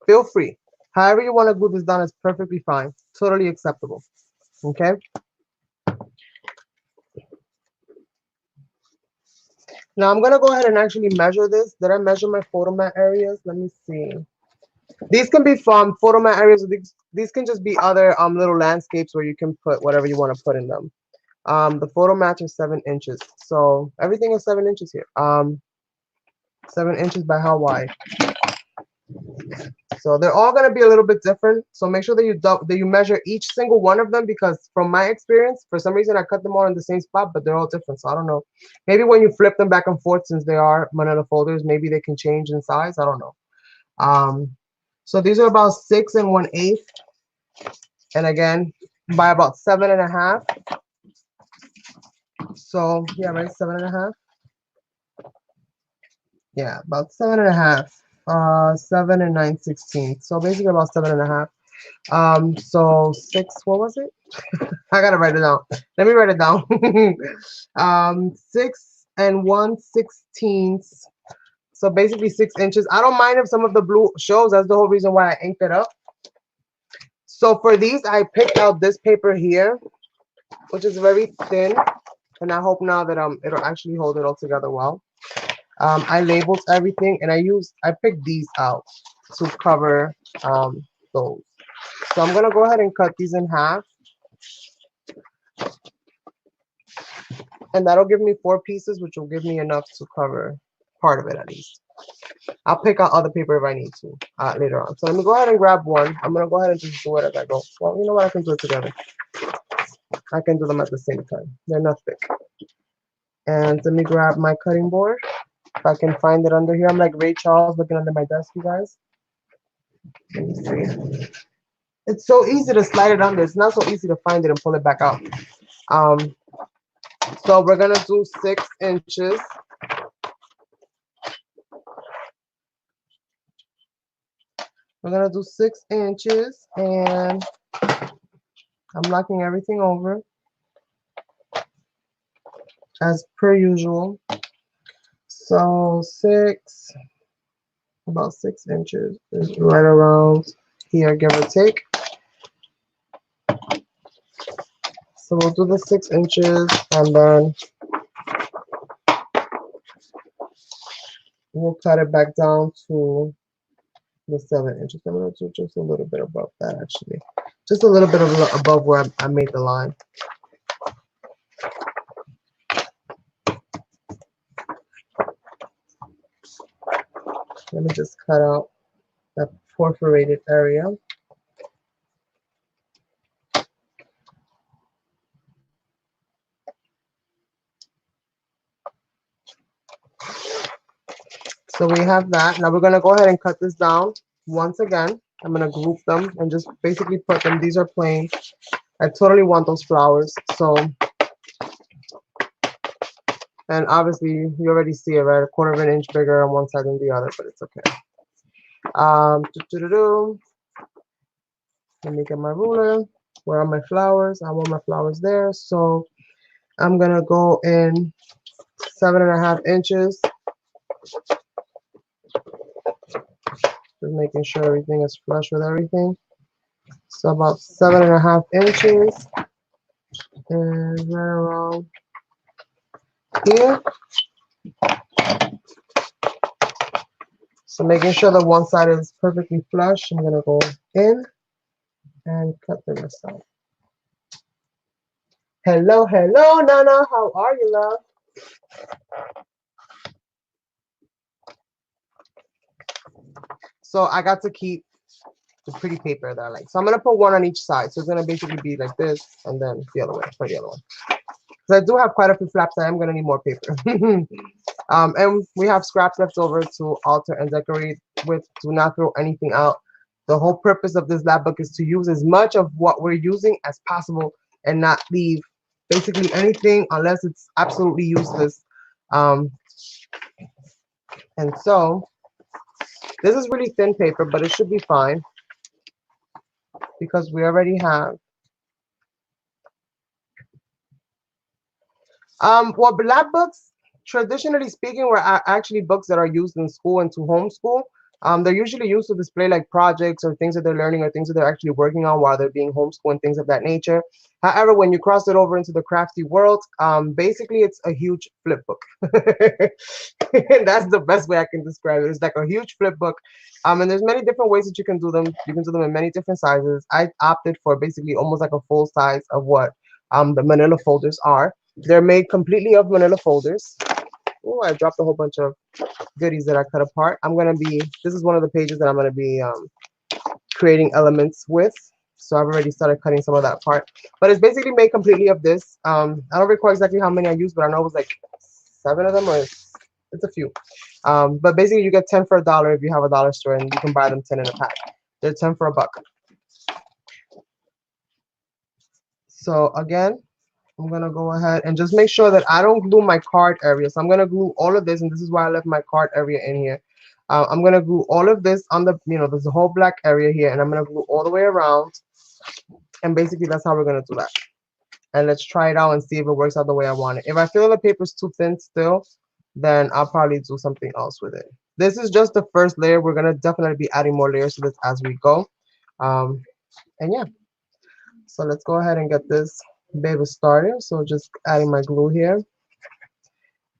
feel free. However you want to glue this down is perfectly fine. Totally acceptable. Okay? Now I'm going to go ahead and actually measure this. Did I measure my photo mat areas? Let me see. These can be from photo mat areas. These can just be other little landscapes where you can put whatever you want to put in them. The photo mats are 7 inches. So everything is 7 inches here. 7 inches by how wide? So they're all going to be a little bit different. So make sure that you measure each single one of them, because from my experience, for some reason I cut them all in the same spot, but they're all different. So I don't know. Maybe when you flip them back and forth, since they are Manila folders, maybe they can change in size. I don't know. So these are about 6 1/8, and again by about 7.5. So yeah, right, 7.5. Yeah, about 7.5. 7 9/16. So basically about 7.5. So 6. What was it? I gotta write it down. Let me write it down. 6 1/16. So basically 6 inches. I don't mind if some of the blue shows. That's the whole reason why I inked it up. So for these, I picked out this paper here, which is very thin, and I hope now that it'll actually hold it all together well. I labeled everything, and I picked these out to cover those. So I'm gonna go ahead and cut these in half, and that'll give me 4 pieces, which will give me enough to cover part of it at least. I'll pick out other paper if I need to later on. So let me go ahead and grab one. I'm gonna go ahead and just do it as I go. Well, you know what? I can do it together. I can do them at the same time. They're not thick. And let me grab my cutting board. If I can find it under here. I'm like Ray Charles looking under my desk, you guys. Let me see. It's so easy to slide it under. It's not so easy to find it and pull it back out. So we're gonna do 6 inches. We're gonna do 6 inches, and I'm locking everything over as per usual. So about 6 inches is right around here, give or take. So we'll do the 6 inches, and then we'll cut it back down to the 7 inches. I'm going to do just a little bit above that, actually. Just a little bit above where I made the line. Let me just cut out that perforated area. So we have that. Now we're going to go ahead and cut this down once again. I'm going to group them and just basically put them. These are plain. I totally want those flowers. So, and obviously you already see it, right? A 1/4 inch bigger on one side than the other, but it's okay. Let me get my ruler. Where are my flowers? I want my flowers there. So I'm going to go in 7.5 inches. Just making sure everything is flush with everything. So about 7.5 inches, and right around here. So making sure that one side is perfectly flush, I'm gonna go in and cut the rest out. Hello, hello, Nana. How are you, love? So I got to keep the pretty paper that I like. So I'm gonna put one on each side. So it's gonna basically be like this, and then the other way for the other one. So I do have quite a few flaps. I am gonna need more paper. And we have scraps left over to alter and decorate with. Do not throw anything out. The whole purpose of this lab book is to use as much of what we're using as possible and not leave basically anything unless it's absolutely useless. And so this is really thin paper, but it should be fine because we already have well, lab books, traditionally speaking, were actually books that are used in school and to homeschool. They're usually used to display like projects or things that they're learning or things that they're actually working on while they're being homeschooled and things of that nature. However, when you cross it over into the crafty world, basically it's a huge flip book. That's the best way I can describe it. It's like a huge flip book. And there's many different ways that you can do them. You can do them in many different sizes. I opted for basically almost like a full size of what the Manila folders are. They're made completely of Manila folders. Oh, I dropped a whole bunch of goodies that I cut apart. This is one of the pages that I'm going to be creating elements with. So I've already started cutting some of that part. But it's basically made completely of this. I don't recall exactly how many I used, but I know it was like 7 of them, or it's a few. But basically you get 10 for $1 if you have a dollar store, and you can buy them 10 in a pack. They're 10 for a buck. So again, I'm gonna go ahead and just make sure that I don't glue my card area. So I'm gonna glue all of this, and this is why I left my card area in here. I'm gonna glue all of this on the, there's a whole black area here, and I'm gonna glue all the way around. And basically that's how we're gonna do that. And let's try it out and see if it works out the way I want it. If I feel the paper's too thin still, then I'll probably do something else with it. This is just the first layer. We're gonna definitely be adding more layers to this as we go. And yeah, so let's go ahead and get this baby started. So just adding my glue here.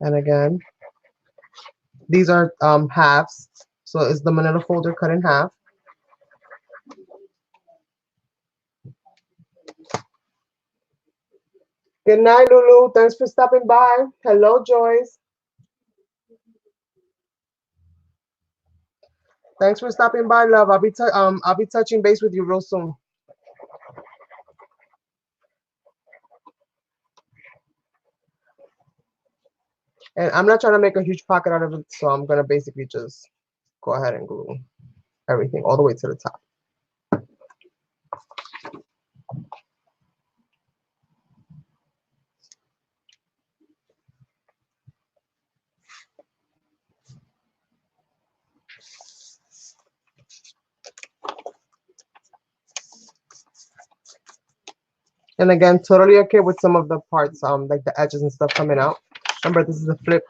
And again, these are halves. So it's the manila folder cut in half. Good night, Lulu. Thanks for stopping by. Hello, Joyce. Thanks for stopping by, love. I'll be touching base with you real soon. And I'm not trying to make a huge pocket out of it, so I'm gonna basically just go ahead and glue everything all the way to the top. And again, totally okay with some of the parts, like the edges and stuff coming out. Remember, this is a flip.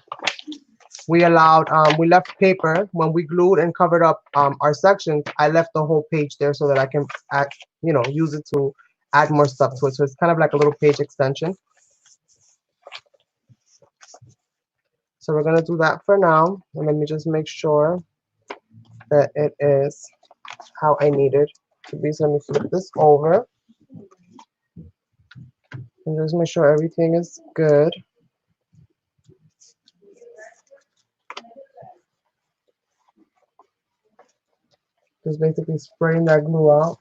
We allowed, we left paper when we glued and covered up our sections. I left the whole page there so that I can add, use it to add more stuff to it. So it's kind of like a little page extension. So we're gonna do that for now. And let me just make sure that it is how I need it to be. So let me flip this over. And just make sure everything is good. Just basically spraying that glue out.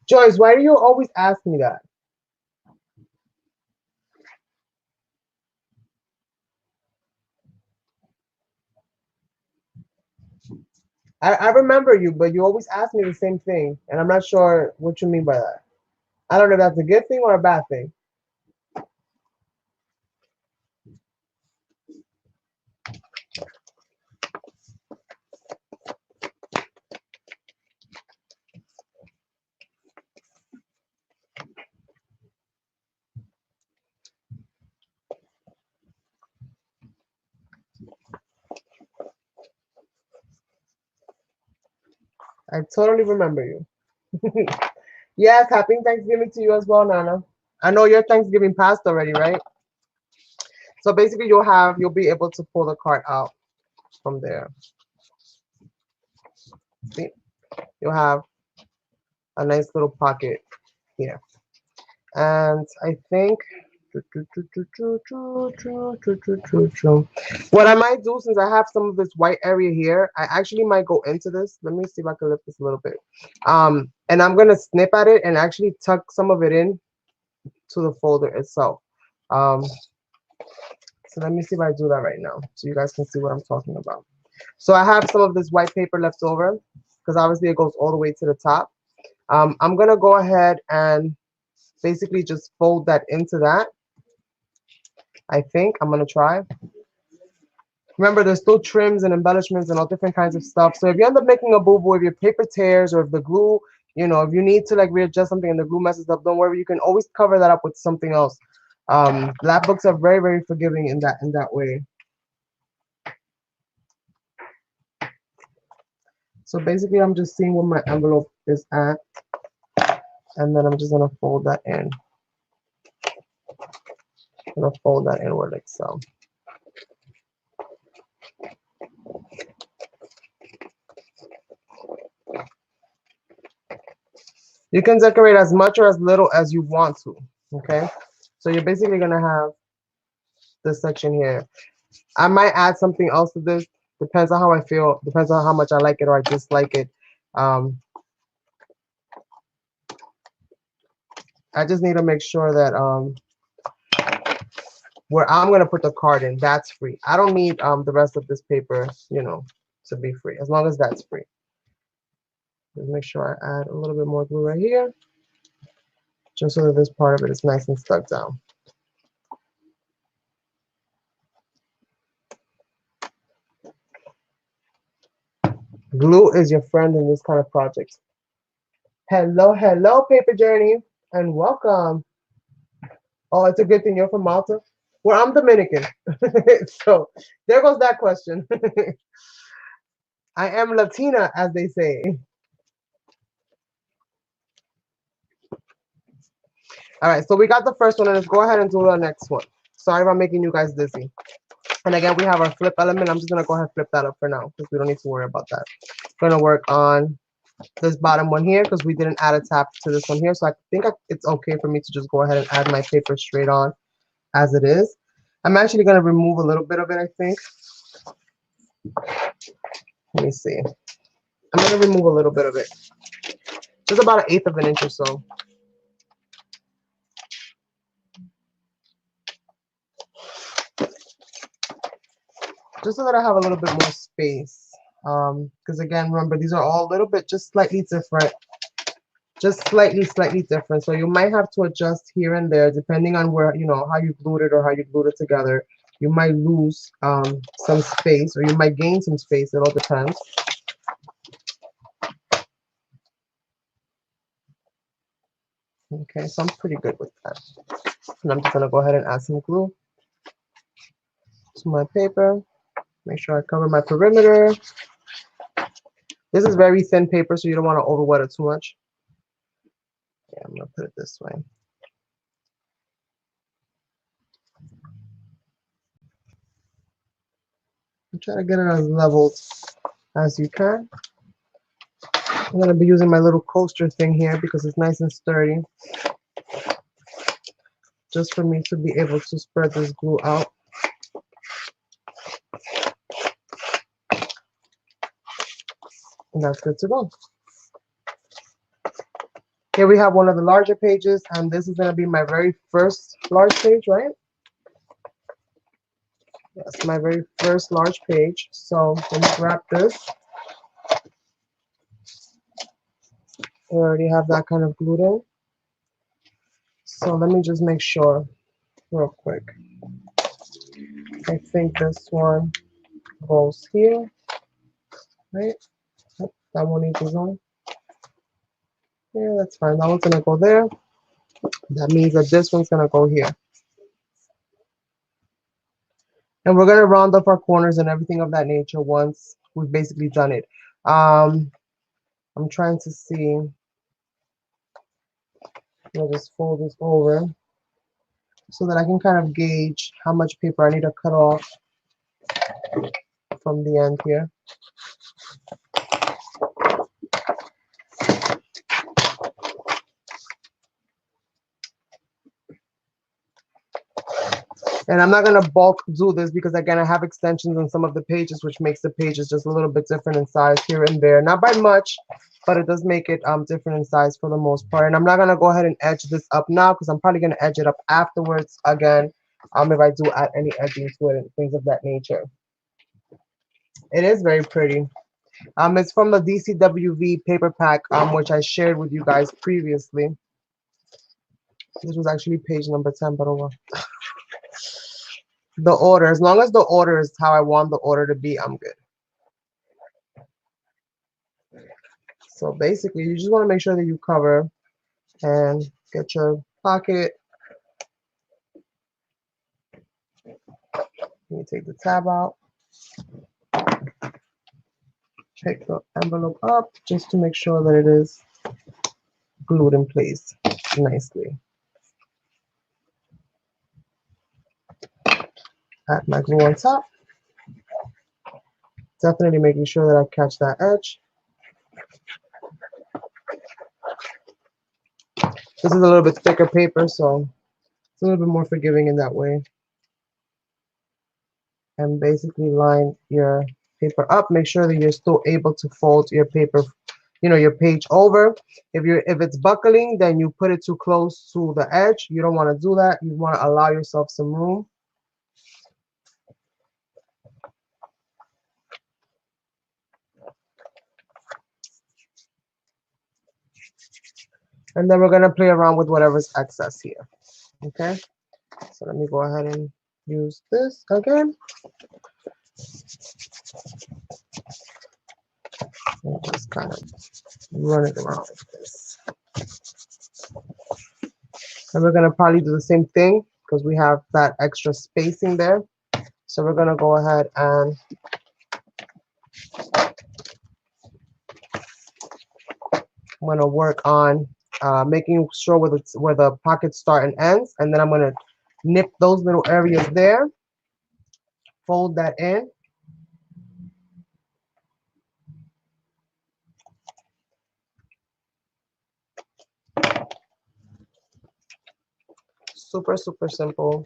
Joyce, why do you always ask me that? I remember you, but you always ask me the same thing, and I'm not sure what you mean by that. I don't know if that's a good thing or a bad thing. I totally remember you. Yes, happy Thanksgiving to you as well, Nana. I know your Thanksgiving passed already, right? So basically you'll be able to pull the card out from there. See? You'll have a nice little pocket here. And I think what I might do, since I have some of this white area here, I actually might go into this. Let me see if I can lift this a little bit. And I'm gonna snip at it and actually tuck some of it in to the folder itself. So let me see if I do that right now, so you guys can see what I'm talking about. So I have some of this white paper left over, because obviously it goes all the way to the top. I'm gonna go ahead and basically just fold that into that. I think I'm gonna try. Remember, there's still trims and embellishments and all different kinds of stuff. So if you end up making a boo-boo, if your paper tears or if the glue, if you need to like readjust something and the glue messes up, don't worry, you can always cover that up with something else. Lap books are very, very forgiving in that way. So basically, I'm just seeing where my envelope is at, and then I'm just gonna fold that in. I'm gonna fold that inward like so. You can decorate as much or as little as you want to, okay? So you're basically gonna have this section here. I might add something else to this. Depends on how I feel. Depends on how much I like it or I dislike it. I just need to make sure that where I'm gonna put the card in, that's free. I don't need the rest of this paper, you know, to be free, as long as that's free. Just make sure I add a little bit more glue right here, just so that this part of it is nice and stuck down. Glue is your friend in this kind of project. Hello, hello, Paper Journey, and welcome. Oh, it's a good thing you're from Malta. Well, I'm Dominican. So there goes that question. I am Latina, as they say. All right, so we got the first one, and let's go ahead and do the next one. Sorry if I'm making you guys dizzy. And again, we have our flip element. I'm just going to go ahead and flip that up for now because we don't need to worry about that. Going to work on this bottom one here because we didn't add a tab to this one here. So I think it's okay for me to just go ahead and add my paper straight on as it is. I'm actually going to remove a little bit of it, I think. Let me see. I'm going to remove a little bit of it. Just about 1/8 of an inch or so. Just so that I have a little bit more space. Because again, remember, these are all a little bit just slightly different. Just slightly different. So you might have to adjust here and there depending on where, you know, how you glued it or how you glued it together. You might lose some space or you might gain some space. It all depends. Okay, so I'm pretty good with that. And I'm just going to go ahead and add some glue to my paper. Make sure I cover my perimeter. This is very thin paper, so you don't want to over wet it too much. Yeah, I'm going to put it this way. Try to get it as leveled as you can. I'm going to be using my little coaster thing here because it's nice and sturdy. Just for me to be able to spread this glue out. And that's good to go. Here we have one of the larger pages, and this is going to be my very first large page, right? That's my very first large page. So let me grab this. I already have that kind of glued in. So let me just make sure real quick. I think this one goes here, right? Yep, that one needs his own. Yeah, that's fine. That one's gonna go there. That means that this one's gonna go here. And we're gonna round up our corners and everything of that nature once we've basically done it. I'm trying to see. I'll just fold this over so that I can kind of gauge how much paper I need to cut off from the end here. And I'm not going to bulk do this because, again, I have extensions on some of the pages, which makes the pages just a little bit different in size here and there. Not by much, but it does make it different in size for the most part. And I'm not going to go ahead and edge this up now because I'm probably going to edge it up afterwards again if I do add any edging to it and things of that nature. It is very pretty. It's from the DCWV paper pack, which I shared with you guys previously. This was actually page number 10, but over. The order, as long as the order is how I want the order to be, I'm good. So basically, you just want to make sure that you cover and get your pocket. Let me take the tab out. Pick the envelope up just to make sure that it is glued in place nicely. Add my glue on top. Definitely making sure that I catch that edge. This is a little bit thicker paper, so it's a little bit more forgiving in that way. And basically line your paper up. Make sure that you're still able to fold your paper, your page over. If it's buckling, then you put it too close to the edge. You don't want to do that. You want to allow yourself some room. And then we're gonna play around with whatever's excess here. Okay, so let me go ahead and use this again. And just kind of run it around like this. And we're gonna probably do the same thing because we have that extra spacing there. So we're gonna go ahead and I'm gonna work on making sure where the pockets start and ends, and then I'm gonna nip those little areas there, fold that in. Super, super simple.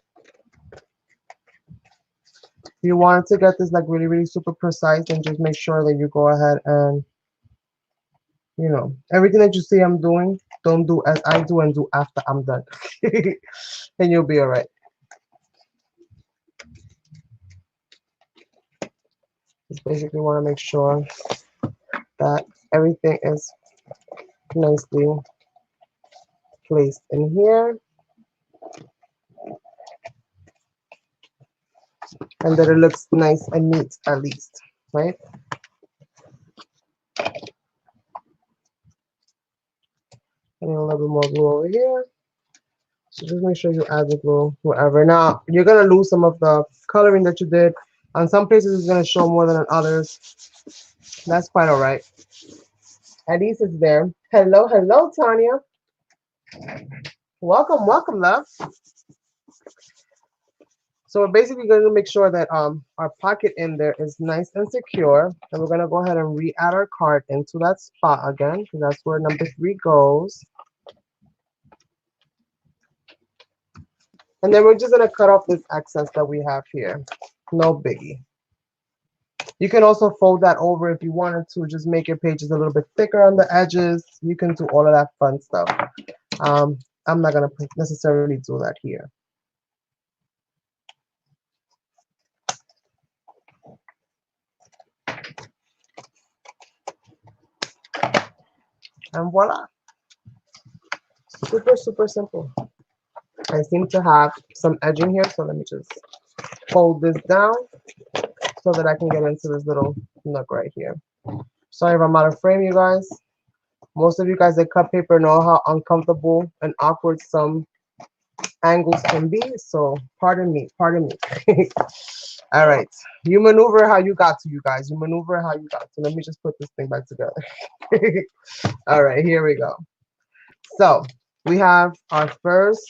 If you want to get this like really, really super precise, then just make sure that you go ahead and, you know, everything that you see I'm doing, don't do as I do and do after I'm done. And you'll be all right. Just basically want to make sure that everything is nicely placed in here and that it looks nice and neat at least, right? And a little bit more glue over here. So just make sure you add the glue wherever. Now, you're going to lose some of the coloring that you did. On some places, it's going to show more than on others. That's quite all right. At least it's there. Hello, hello, Tanya. Welcome, welcome, love. So we're basically going to make sure that our pocket in there is nice and secure. And we're going to go ahead and re-add our card into that spot again, because that's where number 3 goes. And then we're just going to cut off this excess that we have here. No biggie. You can also fold that over if you wanted to. Just make your pages a little bit thicker on the edges. You can do all of that fun stuff. I'm not going to necessarily do that here. And voila. Super, super simple. I seem to have some edging here, so let me just fold this down so that I can get into this little nook right here. Sorry if I'm out of frame, you guys. Most of you guys that cut paper know how uncomfortable and awkward some angles can be, so pardon me, pardon me. All right, you maneuver how you got to, you guys. You maneuver how you got to. Let me just put this thing back together. All right, here we go. So we have our first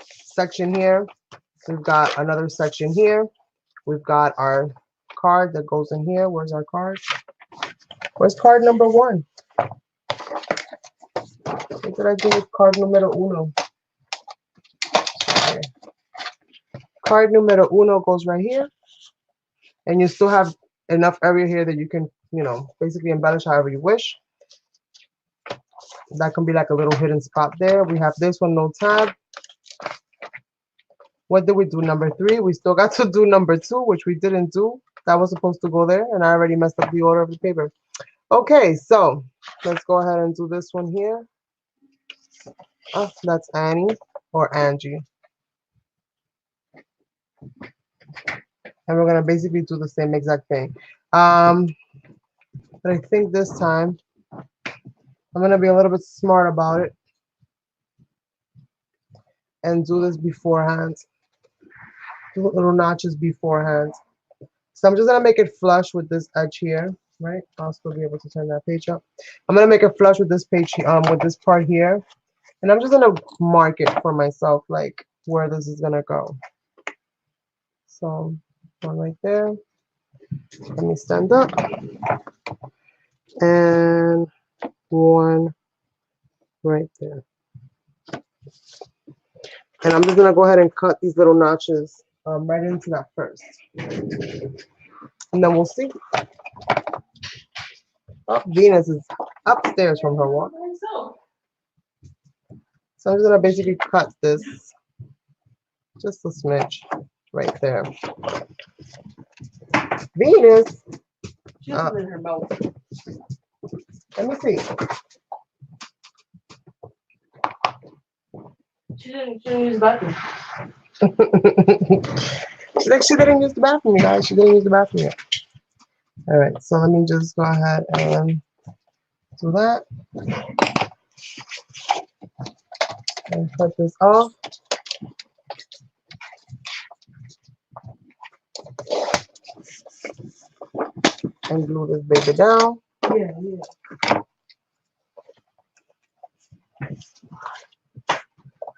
section here. We've got another section here. We've got our card that goes in here. Where's our card? Where's card number 1? What did I do with card numero uno? Okay. Card numero uno goes right here. And you still have enough area here that you can, you know, basically embellish however you wish. That can be like a little hidden spot there. We have this one, no tab. What did we do? Number 3. We still got to do number 2, which we didn't do. That was supposed to go there, and I already messed up the order of the paper. Okay, so let's go ahead and do this one here. Oh, that's Annie or Angie. And we're going to basically do the same exact thing. But I think this time I'm going to be a little bit smart about it and do this beforehand. Do little notches beforehand. So I'm just going to make it flush with this edge here, right? I'll still be able to turn that page up. I'm going to make it flush with this page, with this part here. And I'm just going to mark it for myself, like where this is going to go. So one right there. Let me stand up. And one right there. And I'm just going to go ahead and cut these little notches right into that first. And then we'll see. Oh, Venus is upstairs from her walk. So I'm just going to basically cut this just a smidge right there. Venus. She's in her mouth. Let me see.
She didn't use the bathroom.
She's like, she didn't use the bathroom, you guys. She didn't use the bathroom yet. All right, so let me just go ahead and do that and cut this off and glue this baby down.
Yeah, yeah.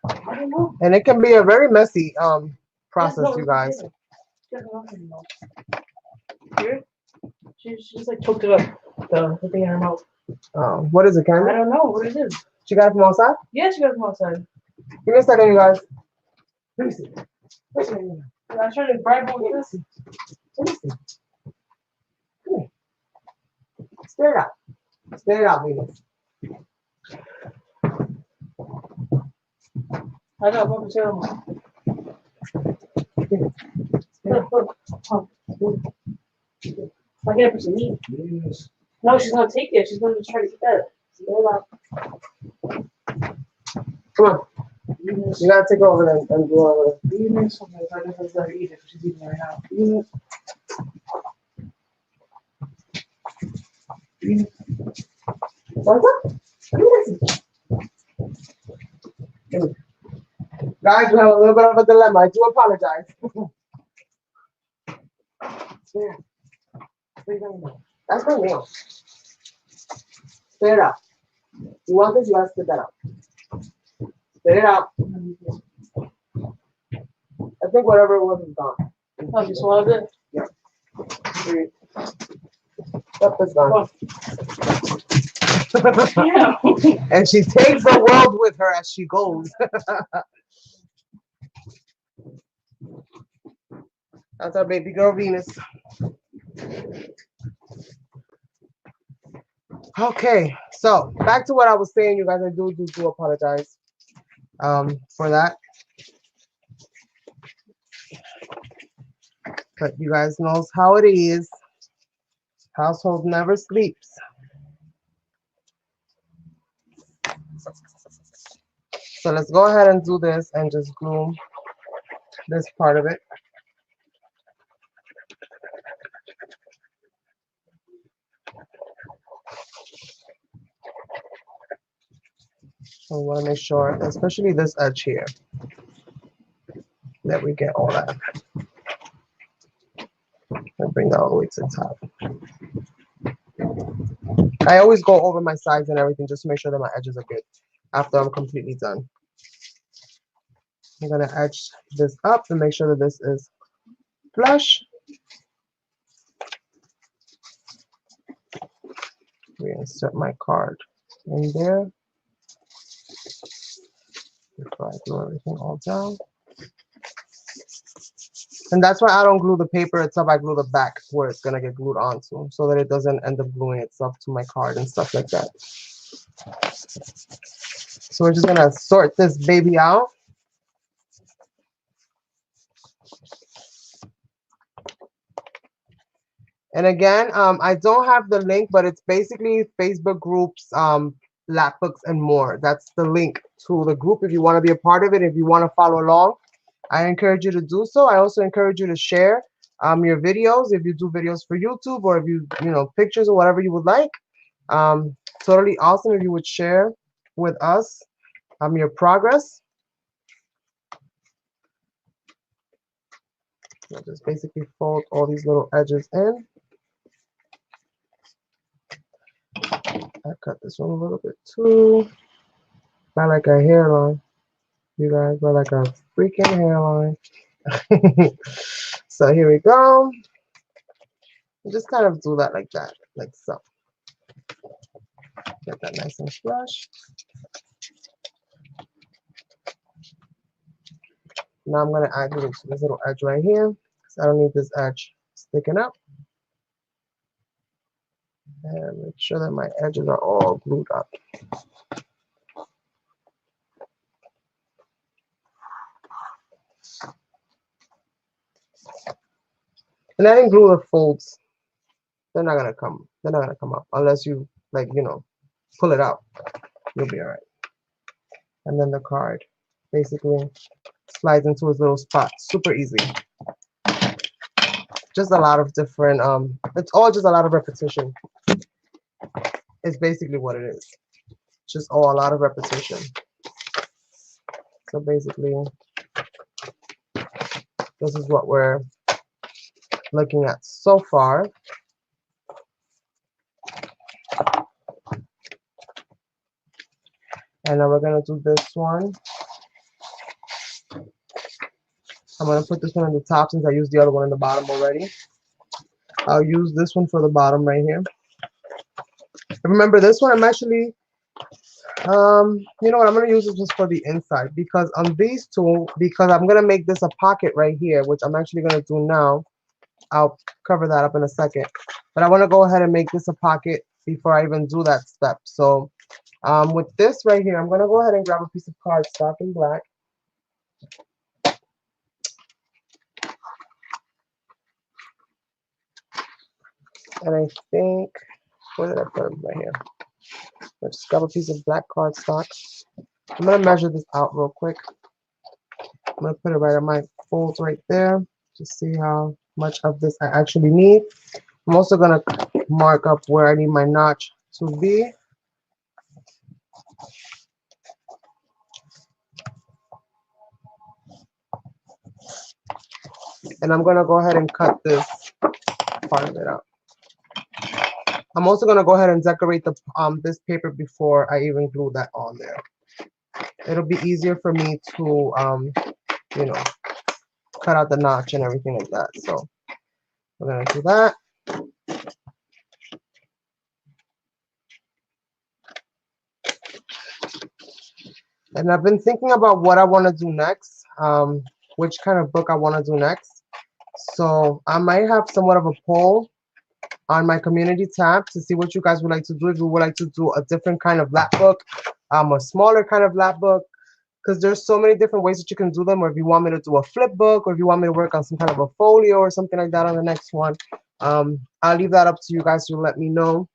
I don't know.
And it can be a very messy process, you guys.
Here? She's like choked it up. The thing in her mouth.
What is it,
I
Candy?
don't know what it is.
She got it from outside?
Yeah, she got it from outside.
Give me a second, you guys. Let me see. Let me see.
I was trying to bribe her with this.
Let me see. Come here. Spit it out. Spit it out, Venus.
I got one for I get her some meat. No, she's gonna take it. She's gonna try to get that.
Come on. You gotta take over and go over there.
Venus, okay, if I just let her eat it, she's eating it right now. Venus. Venus.
What's up? Guys, we have a little bit of a dilemma. I do apologize. Yeah. That's my meal. Spit it out. You want this? You gotta spit that out. Spit it out. I think whatever it was is gone.
Oh, she swallowed it?
Yeah. Yep, it's gone.
Yeah.
And she takes the world with her as she goes. That's our baby girl Venus. Okay, so back to what I was saying, you guys. I do apologize for that. But you guys knows how it is. Household never sleeps. So let's go ahead and do this and just glue this part of it. So we want to make sure, especially this edge here, that we get all that. And bring that all the way to the top. I always go over my sides and everything just to make sure that my edges are good after I'm completely done. I'm going to edge this up and make sure that this is flush. Reinsert my card in there before I glue everything all down. And that's why I don't glue the paper itself. I glue the back where it's gonna get glued onto, so that it doesn't end up gluing itself to my card and stuff like that. So we're just gonna sort this baby out. And again, I don't have the link, but it's basically Facebook groups, Lapbooks and more. That's the link to the group if you want to be a part of it. If you want to follow along, I encourage you to do so. I also encourage you to share your videos if you do videos for YouTube, or if you pictures or whatever you would like. Totally awesome if you would share with us your progress. I'll just basically fold all these little edges in. I cut this one a little bit too. Not like a hairline, you guys, but like a freaking hairline. So here we go. Just kind of do that like that, like so. Get that nice and flush. Now I'm going to add this little edge right here, because I don't need this edge sticking up. And make sure that my edges are all glued up. And I didn't glue the folds. They're not gonna come. They're not gonna come up unless you pull it out. You'll be all right. And then the card. Basically slides into his little spot. Super easy. Just a lot of different, it's all just a lot of repetition. It's basically what it is. Just all a lot of repetition. So basically, this is what we're looking at so far. And now we're gonna do this one. I'm gonna put this one on the top since I used the other one in the bottom already. I'll use this one for the bottom right here. And remember this one, I'm actually, you know what, I'm gonna use this just for the inside because on these two, because I'm gonna make this a pocket right here, which I'm actually gonna do now. I'll cover that up in a second. But I wanna go ahead and make this a pocket before I even do that step. So with this right here, I'm gonna go ahead and grab a piece of cardstock in black. And I think, where did I put it? Right here. Let's just grab a piece of black cardstock. I'm going to measure this out real quick. I'm going to put it right on my folds right there to see how much of this I actually need. I'm also going to mark up where I need my notch to be. And I'm going to go ahead and cut this part of it out. I'm also going to go ahead and decorate the this paper before I even glue that on there. It'll be easier for me to, you know, cut out the notch and everything like that. So we're going to do that. And I've been thinking about what I want to do next, which kind of book I want to do next. So I might have somewhat of a poll on my community tab to see what you guys would like to do. If you would like to do a different kind of lap book, a smaller kind of lap book, because there's so many different ways that you can do them. Or if you want me to do a flip book, or if you want me to work on some kind of a folio or something like that on the next one, I'll leave that up to you guys to let me know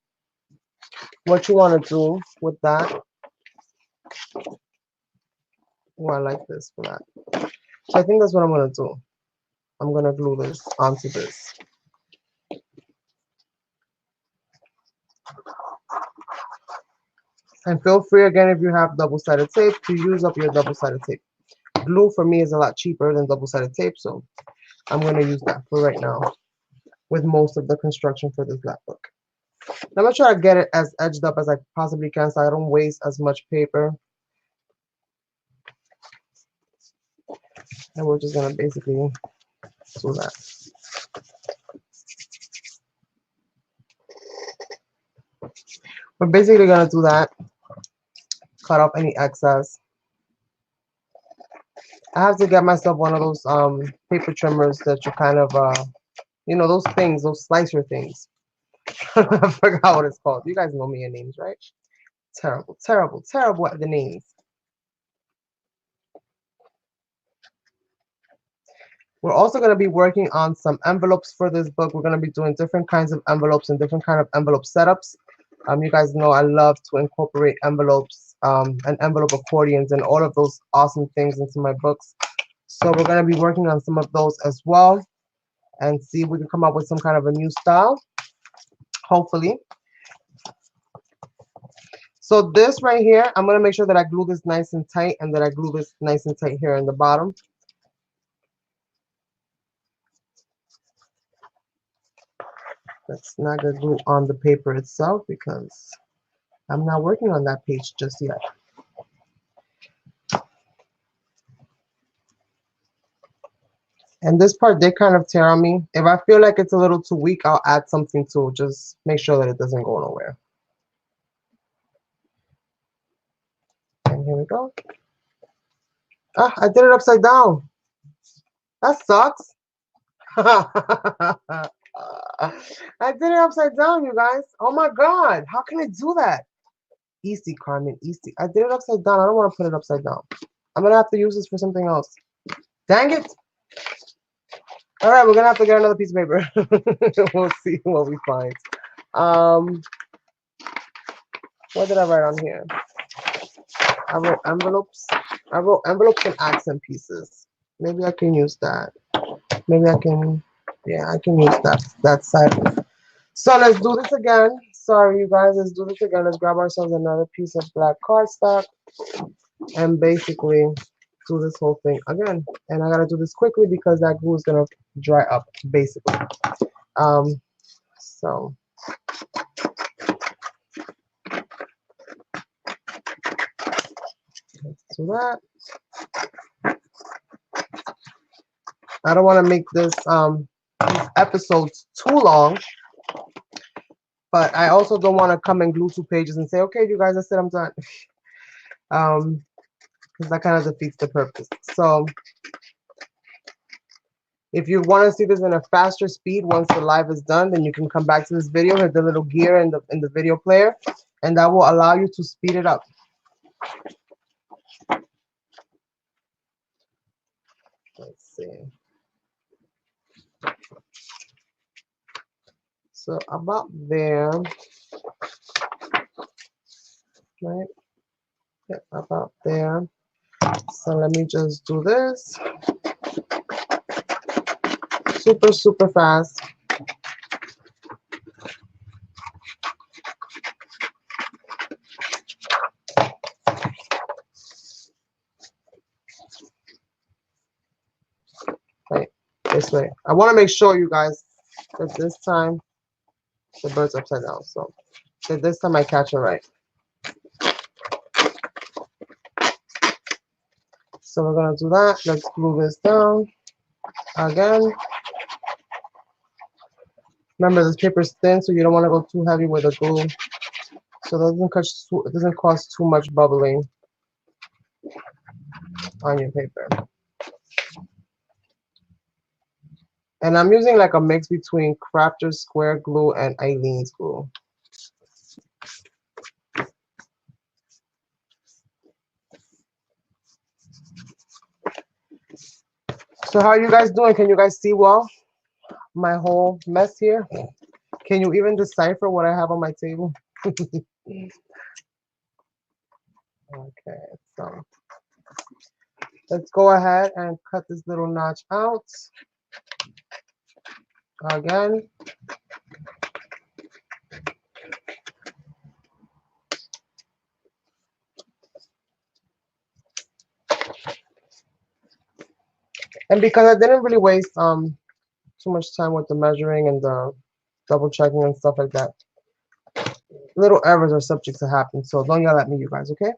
what you want to do with that. Oh, I like this for that. So I think that's what I'm going to do. I'm going to glue this onto this. And feel free again, if you have double-sided tape, to use up your double-sided tape. Glue for me is a lot cheaper than double-sided tape, so I'm going to use that for right now with most of the construction for this lap book. I'm going to try to get it as edged up as I possibly can so I don't waste as much paper. And we're just going to basically do that. We're basically going to do that. Cut off any excess. I have to get myself one of those paper trimmers that you kind of, you know, those things, those slicer things. I forgot what it's called. You guys know me and names, right? Terrible, terrible, terrible at the names. We're also going to be working on some envelopes for this book. We're going to be doing different kinds of envelopes and different kind of envelope setups. You guys know I love to incorporate envelopes and envelope accordions and all of those awesome things into my books. So we're going to be working on some of those as well and see if we can come up with some kind of a new style, hopefully. So this right here, I'm going to make sure that I glue this nice and tight and that I glue this nice and tight here in the bottom. Let's not get glue on the paper itself because I'm not working on that page just yet. And this part did kind of tear on me. If I feel like it's a little too weak, I'll add something to just make sure that it doesn't go nowhere. And here we go. Ah, I did it upside down. That sucks. I did it upside down, you guys. Oh my God. How can I do that? Easy, Carmen. Easy. I did it upside down. I don't want to put it upside down. I'm going to have to use this for something else. Dang it. All right, we're going to have to get another piece of paper. We'll see what we find. What did I write on here? I wrote envelopes. I wrote envelopes and accent pieces. Maybe I can use that. Maybe I can, yeah, I can use that side. So let's do this again. Sorry, you guys, let's do this again. Let's grab ourselves another piece of black cardstock and basically do this whole thing again. And I gotta do this quickly because that glue is gonna dry up, basically. So let's do that. I don't want to make this these episodes too long, but I also don't want to come and glue 2 pages and say, okay, you guys, that's it, I'm done. Because that kind of defeats the purpose. So if you want to see this in a faster speed once the live is done, then you can come back to this video, hit the little gear in the video player, and that will allow you to speed it up. Let's see. So about there, right? Yeah, about there. So let me just do this. Super, super fast. Right, this way. I want to make sure, you guys, that this time the bird's upside down. So that this time I catch it right. So we're gonna do that. Let's glue this down again. Remember, this paper is thin, so you don't want to go too heavy with the glue, so it doesn't cause too much bubbling on your paper. And I'm using like a mix between Crafter's Square Glue and Eileen's glue. So how are you guys doing? Can you guys see well my whole mess here? Can you even decipher what I have on my table? Okay, so let's go ahead and cut this little notch out again. And because I didn't really waste too much time with the measuring and the double checking and stuff like that, little errors are subject to happen. So don't yell at me, you guys, okay?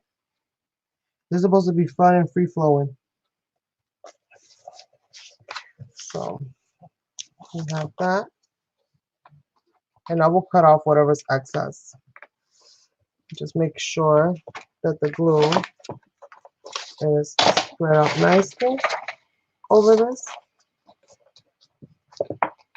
This is supposed to be fun and free flowing. So we have that. And I will cut off whatever's excess. Just make sure that the glue is spread out nicely over this.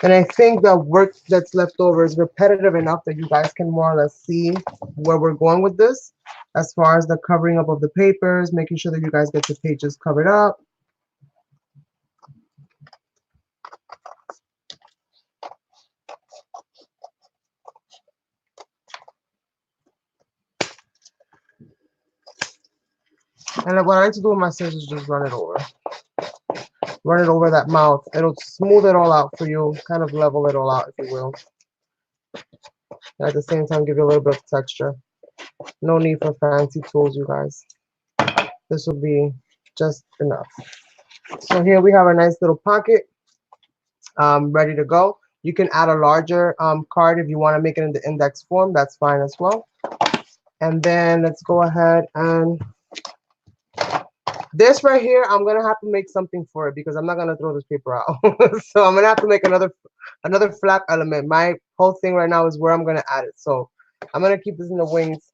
And I think the work that's left over is repetitive enough that you guys can more or less see where we're going with this, as far as the covering up of the papers, making sure that you guys get your pages covered up. And what I like to do with my scissors is just run it over. Run it over that mouth. It'll smooth it all out for you, kind of level it all out, if you will. And at the same time, give you a little bit of texture. No need for fancy tools, you guys. This will be just enough. So here we have a nice little pocket ready to go. You can add a larger card if you want to make it in the index form. That's fine as well. And then let's go ahead and this right here, I'm gonna have to make something for it because I'm not gonna throw this paper out. So I'm gonna have to make another flap element. My whole thing right now is where I'm gonna add it. So I'm gonna keep this in the wings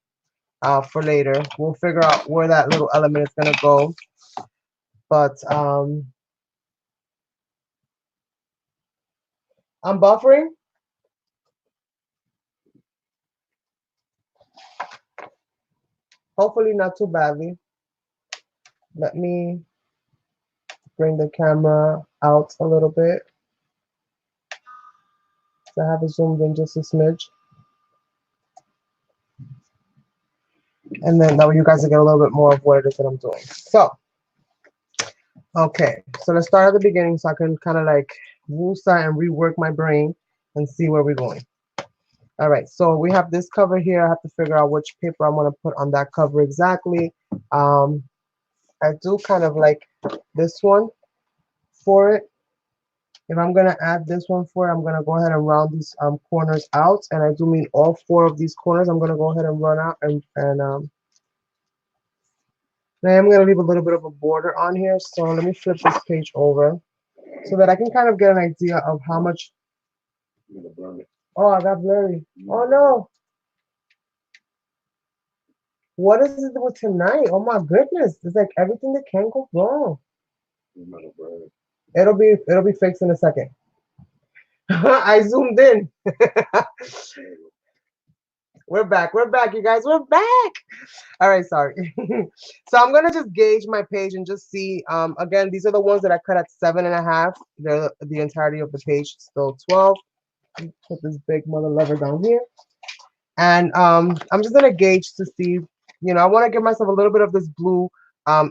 for later. We'll figure out where that little element is gonna go. But I'm buffering. Hopefully not too badly. Let me bring the camera out a little bit. So I have it zoomed in just a smidge. And then that way you guys will get a little bit more of what it is that I'm doing. So Okay, so let's start at the beginning so I can kind of like woosah and rework my brain and see where we're going. All right, so we have this cover here. I have to figure out which paper I'm going to put on that cover exactly. Um, I do kind of like this one for it. If I'm going to add this one for it, I'm going to go ahead and round these corners out. And I do mean all four of these corners. I'm going to go ahead and run out and now I'm going to leave a little bit of a border on here. So let me flip this page over so that I can kind of get an idea of how much. Oh, I got blurry. Oh no. What is it with tonight? Oh my goodness. It's like everything that can go wrong. It'll be fixed in a second. I zoomed in. We're back. We're back, you guys. We're back. All right, sorry. So I'm gonna just gauge my page and just see. Again, these are the ones that I cut at 7.5. They're the entirety of the page, still 12. Put this big mother lover down here. And I'm just gonna gauge to see, I want to give myself a little bit of this blue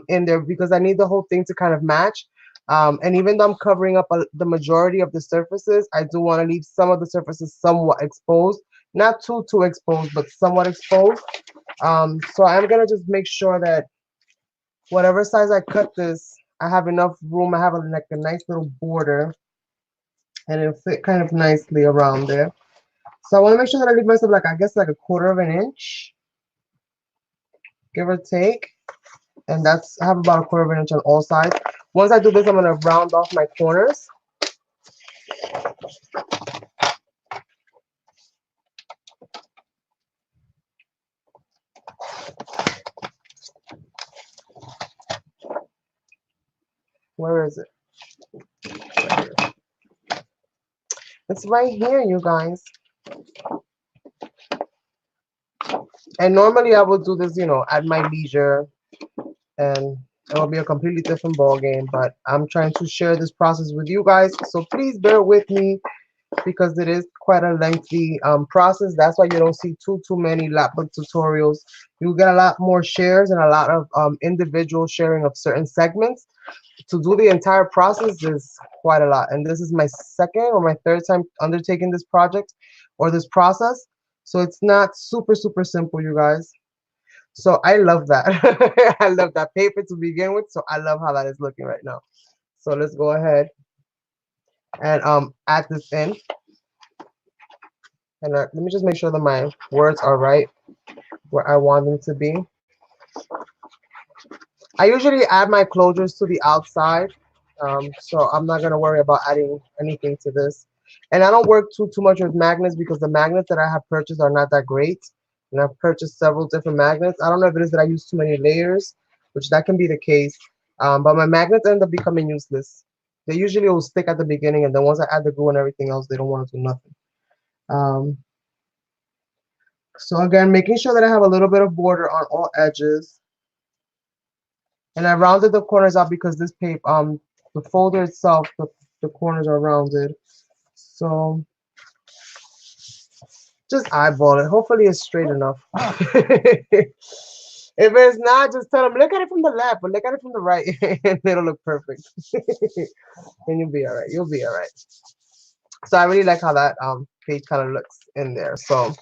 in there because I need the whole thing to kind of match. And even though I'm covering up the majority of the surfaces, I do want to leave some of the surfaces somewhat exposed, not too exposed, but somewhat exposed. So I'm gonna just make sure that whatever size I cut this, I have enough room. I have like a nice little border, and it'll fit kind of nicely around there. So I want to make sure that I leave myself like, I guess, like a 1/4 inch, give or take. And that's, I have about a 1/4 inch on all sides. Once I do this, I'm going to round off my corners. Where is it? Right here. It's right here, you guys. And normally I would do this, at my leisure, and it will be a completely different ball game. But I'm trying to share this process with you guys, so please bear with me because it is quite a lengthy process. That's why you don't see too many lapbook tutorials. You get a lot more shares and a lot of individual sharing of certain segments. To do the entire process is quite a lot, and this is my second or my third time undertaking this project or this process, so it's not super simple, you guys. So I love that. I love that paper to begin with, so I love how that is looking right now. So let's go ahead and add this in. And let me just make sure that my words are right where I want them to be. I usually add my closures to the outside, so I'm not gonna worry about adding anything to this. And I don't work too much with magnets because the magnets that I have purchased are not that great. And I've purchased several different magnets. I don't know if it is that I use too many layers, which that can be the case. But my magnets end up becoming useless. They usually will stick at the beginning, and then once I add the glue and everything else, they don't want to do nothing. So again, making sure that I have a little bit of border on all edges. And I rounded the corners out because this paper, the folder itself, the corners are rounded. So just eyeball it. Hopefully it's straight enough. If it's not, just tell them, look at it from the left, but look at it from the right, and it'll look perfect. And you'll be all right. You'll be all right. So I really like how that page kind of looks in there. So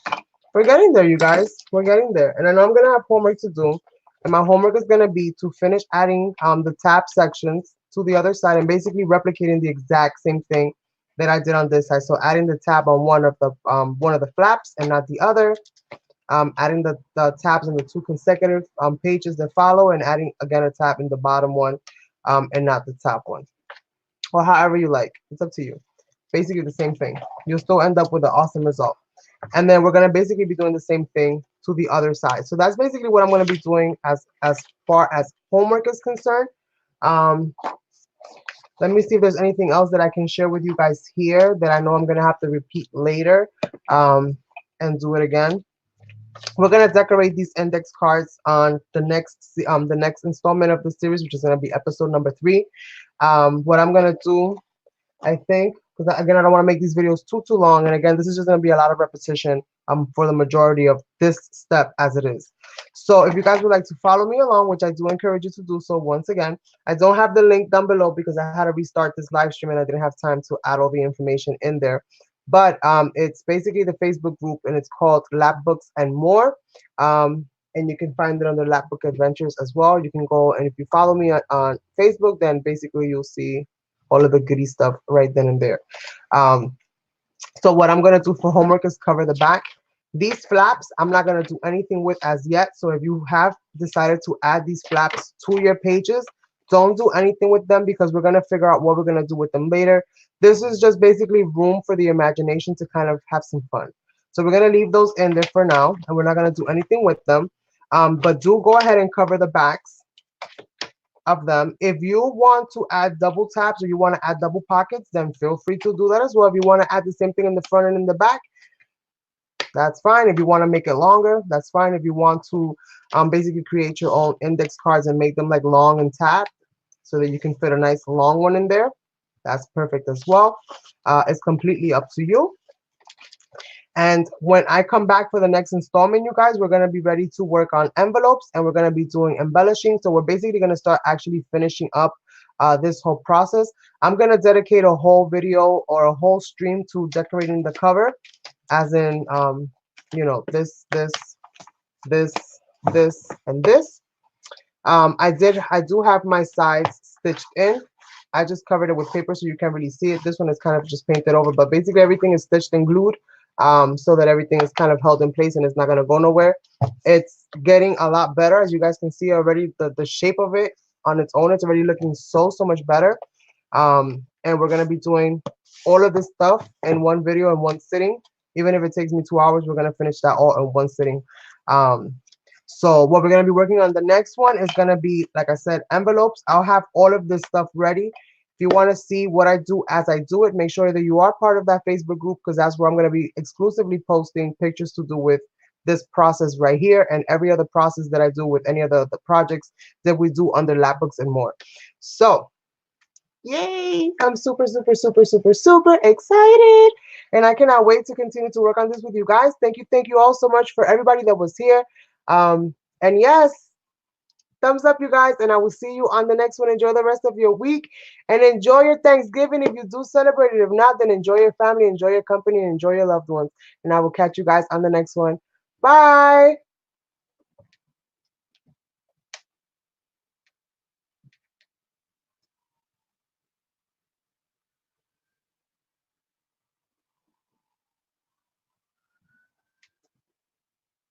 we're getting there, you guys. We're getting there. And I know I'm going to have homework to do. And my homework is going to be to finish adding the tab sections to the other side and basically replicating the exact same thing that I did on this side. So adding the tab on one of the flaps and not the other. Adding the tabs in the two consecutive pages that follow, and adding again a tab in the bottom one and not the top one. Or however you like. It's up to you. Basically the same thing. You'll still end up with an awesome result. And then we're going to basically be doing the same thing to the other side. So that's basically what I'm going to be doing as far as homework is concerned. Let me see if there's anything else that I can share with you guys here that I know I'm going to have to repeat later and do it again. We're going to decorate these index cards on the next installment of the series, which is going to be episode number 3. What I'm going to do, I think, because again, I don't want to make these videos too long. And again, this is just going to be a lot of repetition for the majority of this step as it is. So if you guys would like to follow me along, which I do encourage you to do so, once again, I don't have the link down below because I had to restart this live stream and I didn't have time to add all the information in there. But it's basically the Facebook group and it's called Lapbooks and More. And you can find it under Lapbook Adventures as well. You can go, and if you follow me on Facebook, then basically you'll see all of the goody stuff right then and there. Um, so what I'm going to do for homework is cover the back. These flaps, I'm not going to do anything with as yet. So if you have decided to add these flaps to your pages, don't do anything with them because we're going to figure out what we're going to do with them later. This is just basically room for the imagination to kind of have some fun. So we're going to leave those in there for now, and we're not going to do anything with them. But do go ahead and cover the backs of them. If you want to add double tabs or you want to add double pockets, then feel free to do that as well. If you want to add the same thing in the front and in the back, that's fine. If you want to make it longer, that's fine. If you want to basically create your own index cards and make them like long and tabbed so that you can fit a nice long one in there, that's perfect as well. It's completely up to you. And when I come back for the next installment, you guys, we're going to be ready to work on envelopes and we're going to be doing embellishing. So we're basically going to start actually finishing up this whole process. I'm going to dedicate a whole video or a whole stream to decorating the cover, as in, you know, this, this, and this. I do have my sides stitched in. I just covered it with paper so you can't really see it. This one is kind of just painted over, but basically everything is stitched and glued so that everything is kind of held in place and it's not going to go nowhere. It's getting a lot better. As you guys can see already, the shape of it on its own, it's already looking so much better. And we're going to be doing all of this stuff in one video in one sitting. Even if it takes me 2 hours, we're going to finish that all in one sitting. So what we're going to be working on the next one is going to be, like I said, envelopes. I'll have all of this stuff ready. If you want to see what I do as I do it, make sure that you are part of that Facebook group because that's where I'm going to be exclusively posting pictures to do with this process right here and every other process that I do with any of the projects that we do under Lapbooks and More. So yay! I'm super excited. And I cannot wait to continue to work on this with you guys. Thank you all so much for everybody that was here. And yes, thumbs up, you guys. And I will see you on the next one. Enjoy the rest of your week. And enjoy your Thanksgiving if you do celebrate it. If not, then enjoy your family, enjoy your company, and enjoy your loved ones. And I will catch you guys on the next one. Bye.